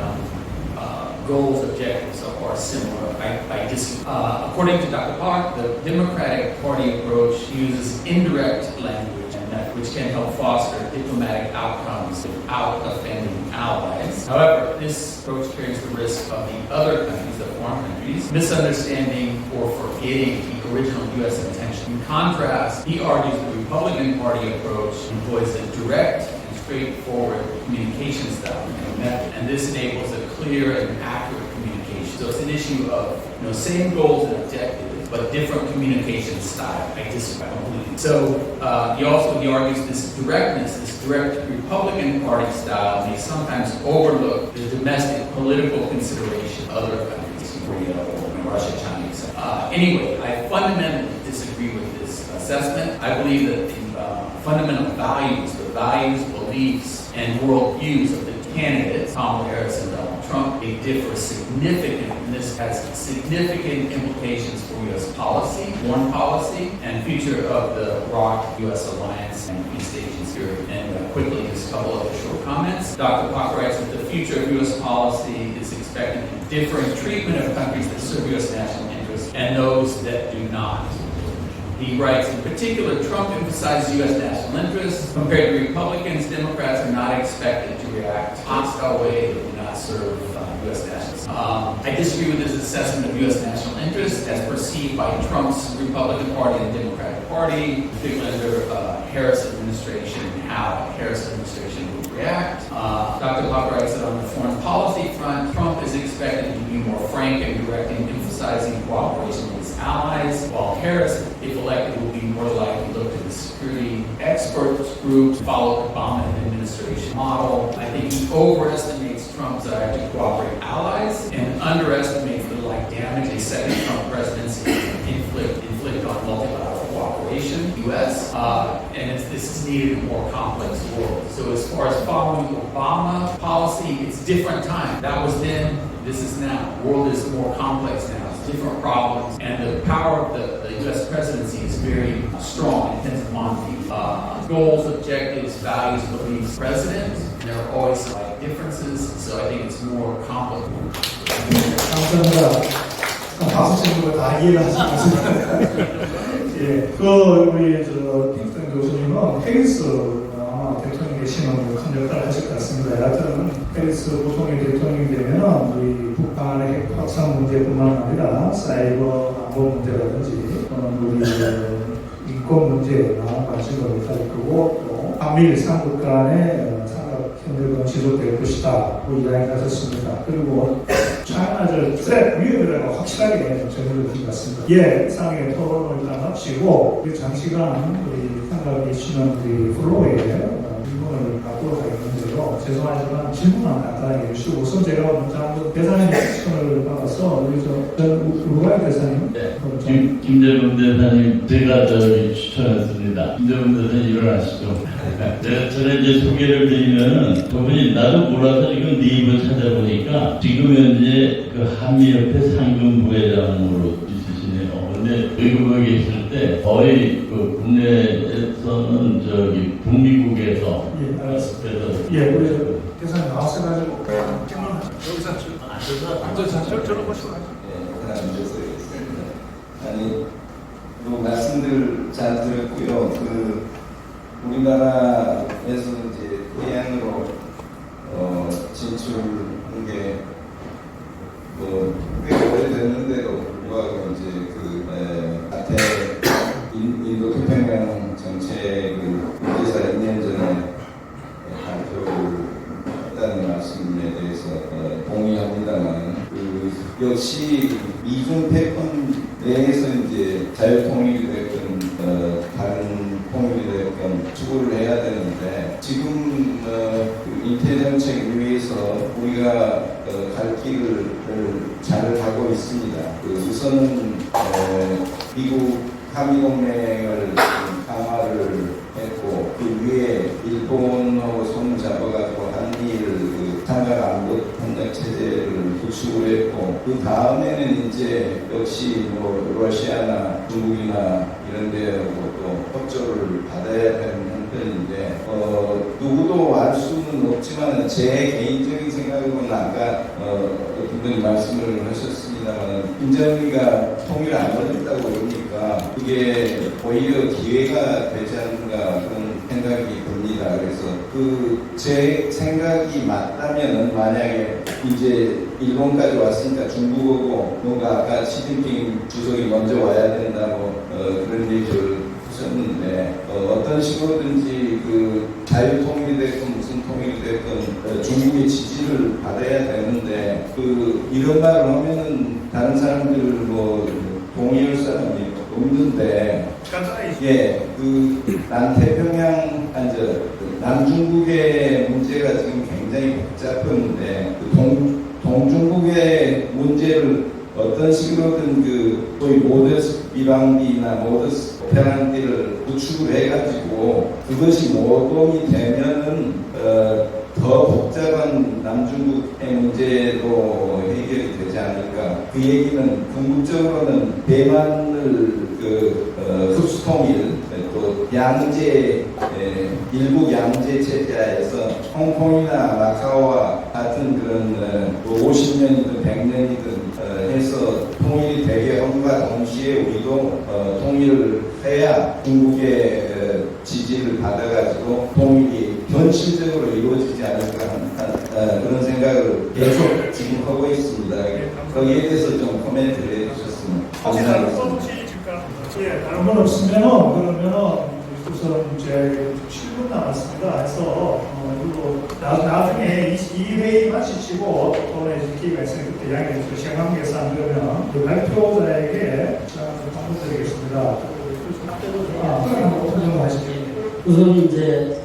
goals, objectives are similar. I disagree. According to Dr. Park, the Democratic Party approach uses indirect language, which can help foster diplomatic outcomes without offending allies. However, this approach carries the risk of the other countries, the foreign countries, misunderstanding or forgetting the original U.S. intention. In contrast, he argues the Republican Party approach employs a direct and straightforward communication style and method, and this enables a clear and accurate communication. So it's an issue of same goals and objectives, but different communication style. I disagree completely. So he argues this directness, this direct Republican Party style may sometimes overlook the domestic political consideration of other countries, Korea or Russia, China, etc. Anyway, I fundamentally disagree with this assessment. I believe that the fundamental values, beliefs, and worldviews of the candidates, Kamala Harris and Donald Trump, they differ significantly, and this has significant implications for U.S. policy, foreign policy, and future of the ROC-U.S. alliance and East Asian security. And quickly, just a couple other short comments. Dr. Pak writes that the future of U.S. policy is expected to differ in treatment of countries that serve U.S. national interests and those that do not. He writes, in particular, Trump emphasizes U.S. national interests. Compared to Republicans, Democrats are not expected to react in a hostile way that do not serve U.S. nationals. I disagree with his assessment of U.S. national interests as perceived by Trump's Republican Party and Democratic Party, particularly under Harris administration and how the Harris administration would react. Dr. Pak writes that on the foreign policy front, Trump is expected to be more frank and direct in emphasizing cooperation with his allies, while Harris, if elected, will be more likely to look to the security experts group to follow the Obama administration model. I think he overestimates Trump's desire to cooperate allies and underestimates the damage a second Trump presidency inflict on multilateral cooperation, U.S. This is needed in a more complex world. So as far as following Obama policy, it's different time. That was then, this is now. The world is more complex now. It's different problems. And the power of the U.S. presidency is very strong. It depends upon the goals, objectives, values, beliefs, president. And there are always slight differences. So I think it's more complicated. 감사합니다. 박수 치는 거 다 이해가 하시겠습니다. 예, 우리 핑스턴 교수님은 해리스 아마 대통령이 계시면 큰 역할을 하실 것 같습니다. 여하튼 해리스 부통령 대통령이 되면 우리 북한의 핵 확산 문제뿐만 아니라 사이버 안보 문제라든지 또는 우리 인권 문제나 관심을 가질 거고 또 한미일 삼국 간의 현대가 지속될 것이다. 이야기를 하셨습니다. 그리고 차이나를 위협이라고 확실하게 정의를 드린 것 같습니다. 예, 이상의 토론을 일단 마치고 장시간 우리 생각해 주시는 우리 플로어에 질문을 갖고 가겠는데요. 죄송하지만 질문만 간단하게 해주시고 우선 제가 먼저 한번 대사님 시청을 받아서 우리 우루과이 대사님. 네. 김재범 대사님 제가 추천했습니다. 김재범 대사님 일어나시죠. 제가 전에 이제 소개를 드리면은 저분이 나도 몰라서 이건 네 입을 찾아보니까 지금 현재 그 한미협회 상금 부회장으로 있으시네요. 근데 외국에 계실 때 거의 그 국내에서는 북미국에서 예, 우리 대사님 나왔어가지고 여기서 앉아서 저런 것으로 아니, 말씀들 잘 들었고요. 우리나라에서 이제 해양으로 진출한 게 꽤 오래됐는데도 불구하고 이제 앞에 인도 태평양 정책을 2년 전에 발표를 했다는 말씀에 대해서 동의합니다만 역시 미중 패권 내에서 이제 자유통일이 됐건 다른 통일이 됐건 추구를 해야 되는데 지금 인태 정책 위에서 우리가 갈 길을 잘 가고 있습니다. 우선은 미국 한미동맹을 강화를 했고 그 위에 일본하고 손을 잡아가지고 한미일 삼각안보 협력 체제를 구축을 했고 그 다음에는 이제 역시 러시아나 중국이나 이런 데하고 또 협조를 받아야 되는 형편인데 누구도 알 수는 없지만 제 개인적인 생각으로는 아까 어떤 분이 말씀을 하셨습니다만 김정은이가 통일을 안 얻었다고 그러니까 그게 오히려 기회가 되지 않는가 그런 생각이 듭니다. 그래서 제 생각이 맞다면은 만약에 이제 일본까지 왔으니까 중국어고 뭔가 아까 시진핑 주석이 먼저 와야 된다고 그런 얘기를 하셨는데 어떤 식으로든지 자유 통일이 됐건 무슨 통일이 됐건 중국의 지지를 받아야 되는데 이런 말을 하면은 다른 사람들 동의할 사람이 없는데 남태평양 남중국의 문제가 지금 굉장히 복잡한데 동중국의 문제를 어떤 식으로든 소위 모더스 비방비나 모더스 오페란디를 구축을 해가지고 그것이 모동이 되면은 더 복잡한 남중국의 문제도 해결이 되지 않을까. 그 얘기는 궁극적으로는 대만을 흡수통일 또 양제 일국 양제 체제에서 홍콩이나 마카오와 같은 그런 50년이든 100년이든 해서 통일이 되게 함과 동시에 우리도 통일을 해야 중국의 지지를 받아가지고 통일이 현실적으로 이루어지지 않을까 하는 그런 생각을 계속 지금 하고 있습니다. 거기에 대해서 좀 코멘트를 해주셨으면 감사하겠습니다. 다른 건 없으면은 그러면은 우선 이제 7분 남았습니다. 해서 그리고 나중에 이 회의 마치시고 또 기회가 있으니 그때 이야기해 주시고 시간 관계에서 안 그러면 발표자에게 방문 드리겠습니다. 우선 이제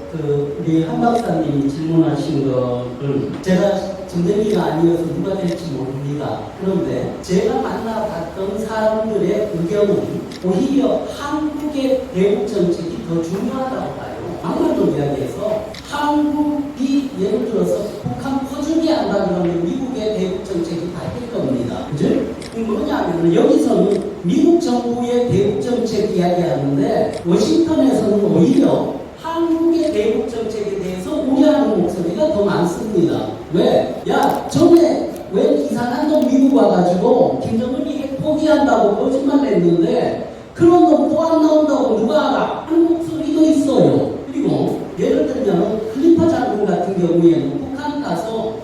우리 한 박사님이 질문하신 거를 제가 전쟁기가 아니어서 누가 될지 모릅니다. 그런데 제가 만나봤던 사람들의 의견은 오히려 한국의 대북 정책이 더 중요하다고 봐요. 막말로 이야기해서 한국이 예를 들어서 북한 퍼주기 한다 그러면 미국의 대북 정책이 바뀔 겁니다. 그죠? 뭐냐면 여기서는 미국 정부의 대북 정책 이야기하는데 워싱턴에서는 오히려 한국의 대북 정책에 대해서 우려하는 목소리가 더 많습니다. 왜? 야, 전에 왜 이상한 놈 미국 와가지고 김정은이 핵 포기한다고 거짓말 했는데 그런 놈 또 안 나온다고 누가 알아? 하는 목소리도 있어요. 그리고 예를 들면 클리퍼 장군 같은 경우에는 북한 가서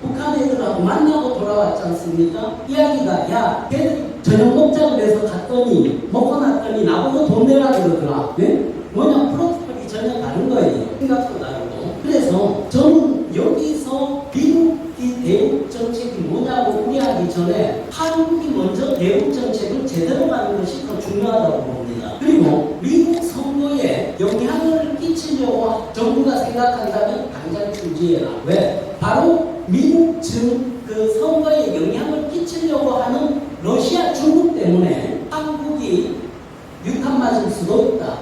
북한 애들하고 만나고 돌아왔지 않습니까? 이야기가 야, 걔들 저녁 먹자 그래서 갔더니 먹고 났더니 나보고 돈 내라 그러더라. 네? 뭐냐 프로토콜이 전혀 다른 거예요. 생각도 다르고. 그래서 저는 여기서 미국이 대북 정책이 뭐냐고 우려하기 전에 한국이 먼저 대북 정책을 제대로 가는 것이 더 중요하다고 봅니다. 그리고 미국 선거에 영향을 끼치려고 정부가 생각한다면 당장 중지해라. 왜? 바로 미국 선거에 영향을 끼치려고 하는 러시아, 중국 때문에 한국이 유탄 맞을 수도 있다.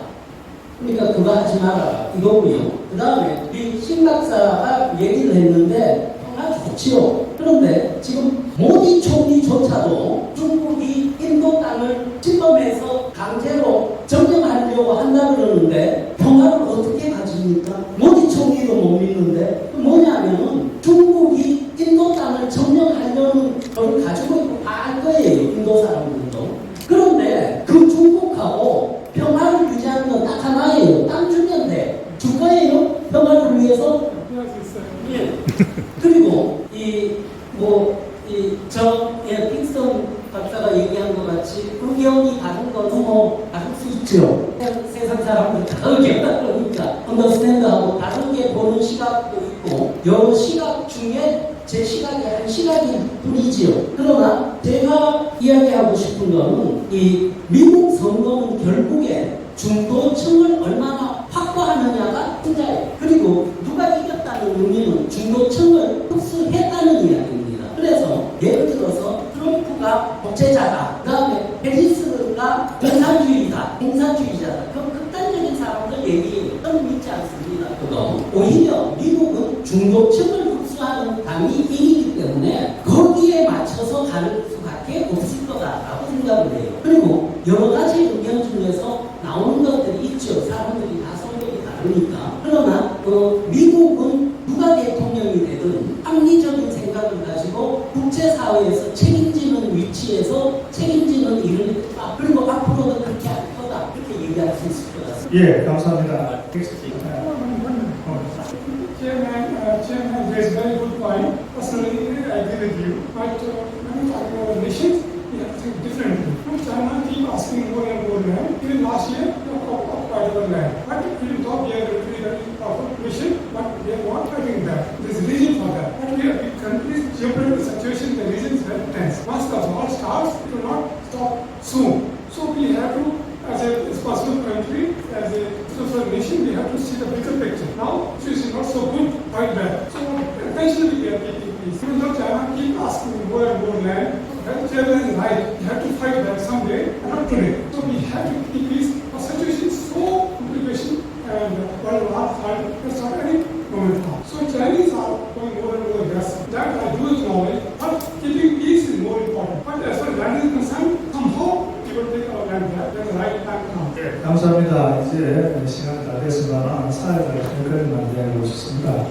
그러니까 그거 하지 마라 이거고요. 그 다음에 이 신 박사가 얘기를 했는데 평화 좋지요. 그런데 지금 모디 총리조차도 중국이 인도 땅을 침범해서 강제로 점령하려고 한다 그러는데 평화를 어떻게 가집니까? 모디 총리도 못 믿는데 뭐냐면은 중국이 인도 땅을 점령하려는 걸 가지고 있고 다 알 거예요. 인도 사람들도. 그런데 그 중국하고 평화를 유지하는 건 딱 하나예요. 땅 주면 돼. 줄 거예요. 평화를 위해서. 예. 그리고 픽슨 박사가 얘기한 것 같이 의견이 다른 거는 다를 수 있죠. 세상 사람들 다 의견이 그러니까 언더스탠드하고 다르게 보는 시각도 있고 여러 시각 중에 제 시각이 한 시각일 뿐이지요. 그러나 제가 이야기하고 싶은 거는 이 미국 선거는 결국에 중도층을 얼마나 확보하느냐가 문제예요. 그리고 누가 이겼다는 의미는 중도층을 흡수했다는 이야기입니다. 그래서 예를 들어서 트럼프가 독재자다. 그 다음에 해리스가 공산주의자다. 그럼 극단적인 사람들 얘기예요. 저는 믿지 않습니다. 그거. 오히려 미국은 중도층을 흡수하는 당이 이기기 때문에 거기에 맞춰서 가는 수밖에 없을 거다라고 생각을 해요. 그리고 여러 가지 의견 중에서 나오는 것들이 있죠. 사람들이 다 성격이 다르니까. 그러나 미국은 누가 대통령이 되든 합리적인 생각을 가지고 국제사회에서 책임지는 위치에서 책임지는 일을 했다. 그리고 앞으로도 그렇게 할 거다. 그렇게 얘기할 수 있을 것 같습니다. 예, 감사합니다. personally agree with you, but when we talk about nations, we have to think differently. China keep asking more and more land. Even last year, they occupied our land. But we thought we are very powerful nation, but we are not having that. There is a reason for that. But we are big countries, geopolitical situation in the region is very tense. Once the war starts, it will not stop soon. So we have to, as a responsible country, as a social nation, we have to see the bigger picture. Now, situation is not so good, quite bad. So eventually we are taking peace. Even though China keep asking more and more land, that China is right. We have to fight that someday, not today. So we have to keep peace. The situation is so complicated and world war hard. That's not any moment now. So Chinese are going more and more aggressive. That I do acknowledge. But keeping peace is more important. But as far as land is concerned, somehow we will take our land back. That's the right time now. 감사합니다. 이제 시간 다 됐으나 사회를 여기까지 만들고 싶습니다.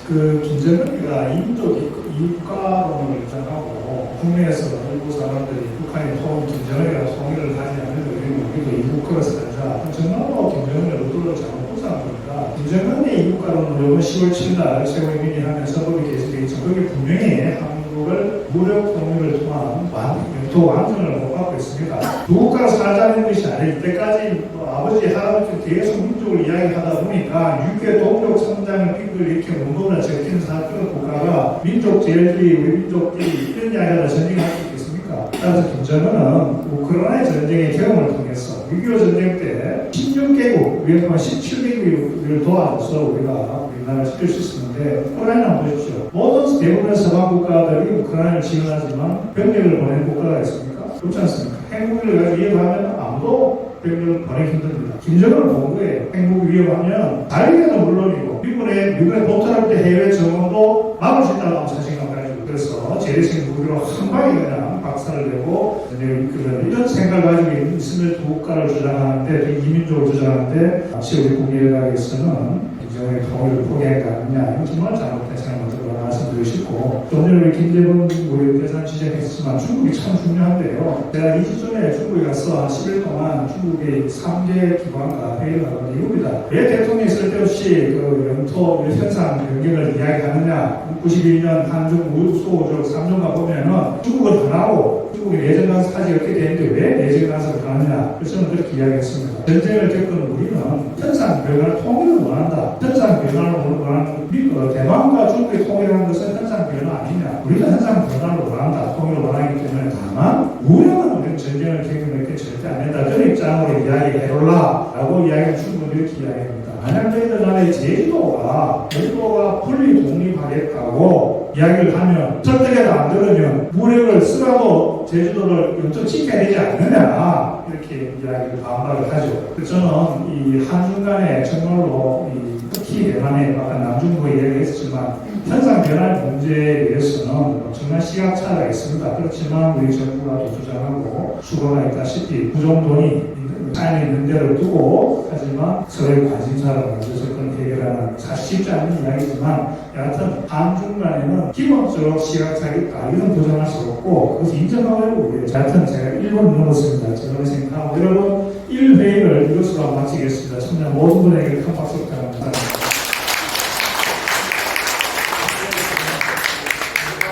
김정은이가 인도 이국가론을 주장하고 국내에서 일부 사람들이 북한이 김정은이가 통일을 하지 않는데 우리도 이국가로 살자. 정말로 김정은의 의도를 잘못 구사한 겁니다. 김정은의 이국가론을 이번 10월 7일 최고위원이 하는 선거비 개정이 있죠. 거기 분명히 한국을 무력 통일을 통한 영토 완전을 못 받고 있습니다. 두 국가로 살자는 것이 아닐 때까지 아버지 할아버지 계속 민족을 이야기하다 보니까 6개 동족 성장을 핑크를 이렇게 문건을 적힌 사건 국가가 민족제일주의 우리 민족끼리 이런 이야기를 전쟁할 수 있겠습니까? 따라서 김정은은 우크라이나 전쟁의 경험을 통해서 6.25 전쟁 때 16개국, 우리가 17개국을 도와줘서 우리나라를 지킬 수 있었는데 우크라이나 보십시오. 모든 대부분의 서방 국가들이 우크라이나를 지원하지만 병력을 보낸 국가가 있습니까? 그렇지 않습니까? 핵무기를 위협하면 아무도 병력을 보내기 힘듭니다. 김정은은 본 거예요. 핵무기 위협하면 자기네도 물론이고 미국에 도탈할 때 해외 정원도 막을 수 있다고 자신감 가지고 그래서 재래식 무기로 한 방에 그냥 박살을 내고 이런 생각을 가지고 있으면 두 국가를 주장하는데 이민족을 주장하는데 마치 우리 국민의당에서는 김정은의 통일을 포기한 거 아니냐 이거 정말 잘못된 생각을 말씀드리고 싶고 또 오늘 우리 김재분 우리 대상 지적했지만 중국이 참 중요한데요. 제가 2주 전에 중국에 가서 한 10일 동안 중국의 3개 기관과 회의를 하는데 이겁니다. 왜 대통령이 쓸데없이 영토 현상 변경을 이야기하느냐 92년 한중 우소적 3년가 보면은 중국은 하나고 중국이 내정 간섭하지 않게 되는데 왜 내정 간섭을 하느냐 그래서 저는 그렇게 이야기했습니다. 전쟁을 겪은 우리는 현상 변화를 통일을 원한다. 현상 변화를 원하는 대만과 중국의 통일하는 것은 현상 변화 아니냐. 우리는 현상 변화를 원한다. 통일을 원하기 때문에 다만 우려는 우리는 전쟁을 겪는 게 절대 안 된다. 그런 입장으로 이야기해달라라고 이야기하는 충분히 이렇게 이야기합니다. 만약 저희들 나라의 제주도가 분리 독립하겠다고 이야기를 하면 설득해도 안 들으면 무력을 쓰라고 제주도를 영토 지켜야 되지 않느냐 이렇게 이야기를 반박을 하죠. 그래서 저는 이 한순간에 정말로 특히 대만에 아까 남중국에 이야기했지만 현상 변화 문제에 대해서는 정말 시각차가 있습니다. 그렇지만 우리 정부가 또 주장하고 수고가 있다시피 그 정도니 사연이 있는 대로 두고 하지만 서로의 관심사를 가져서 그런 해결하는 사실 쉽지 않은 이야기지만 여하튼 한중 간에는 기본적으로 시각차가 있다. 이건 부정할 수 없고 그것을 인정하려고 우리 여하튼 제가 1분 넘었습니다. 저는 생각하고 여러분 1회를 이것으로 마치겠습니다. 참여 모든 분에게 큰 박수 부탁합니다.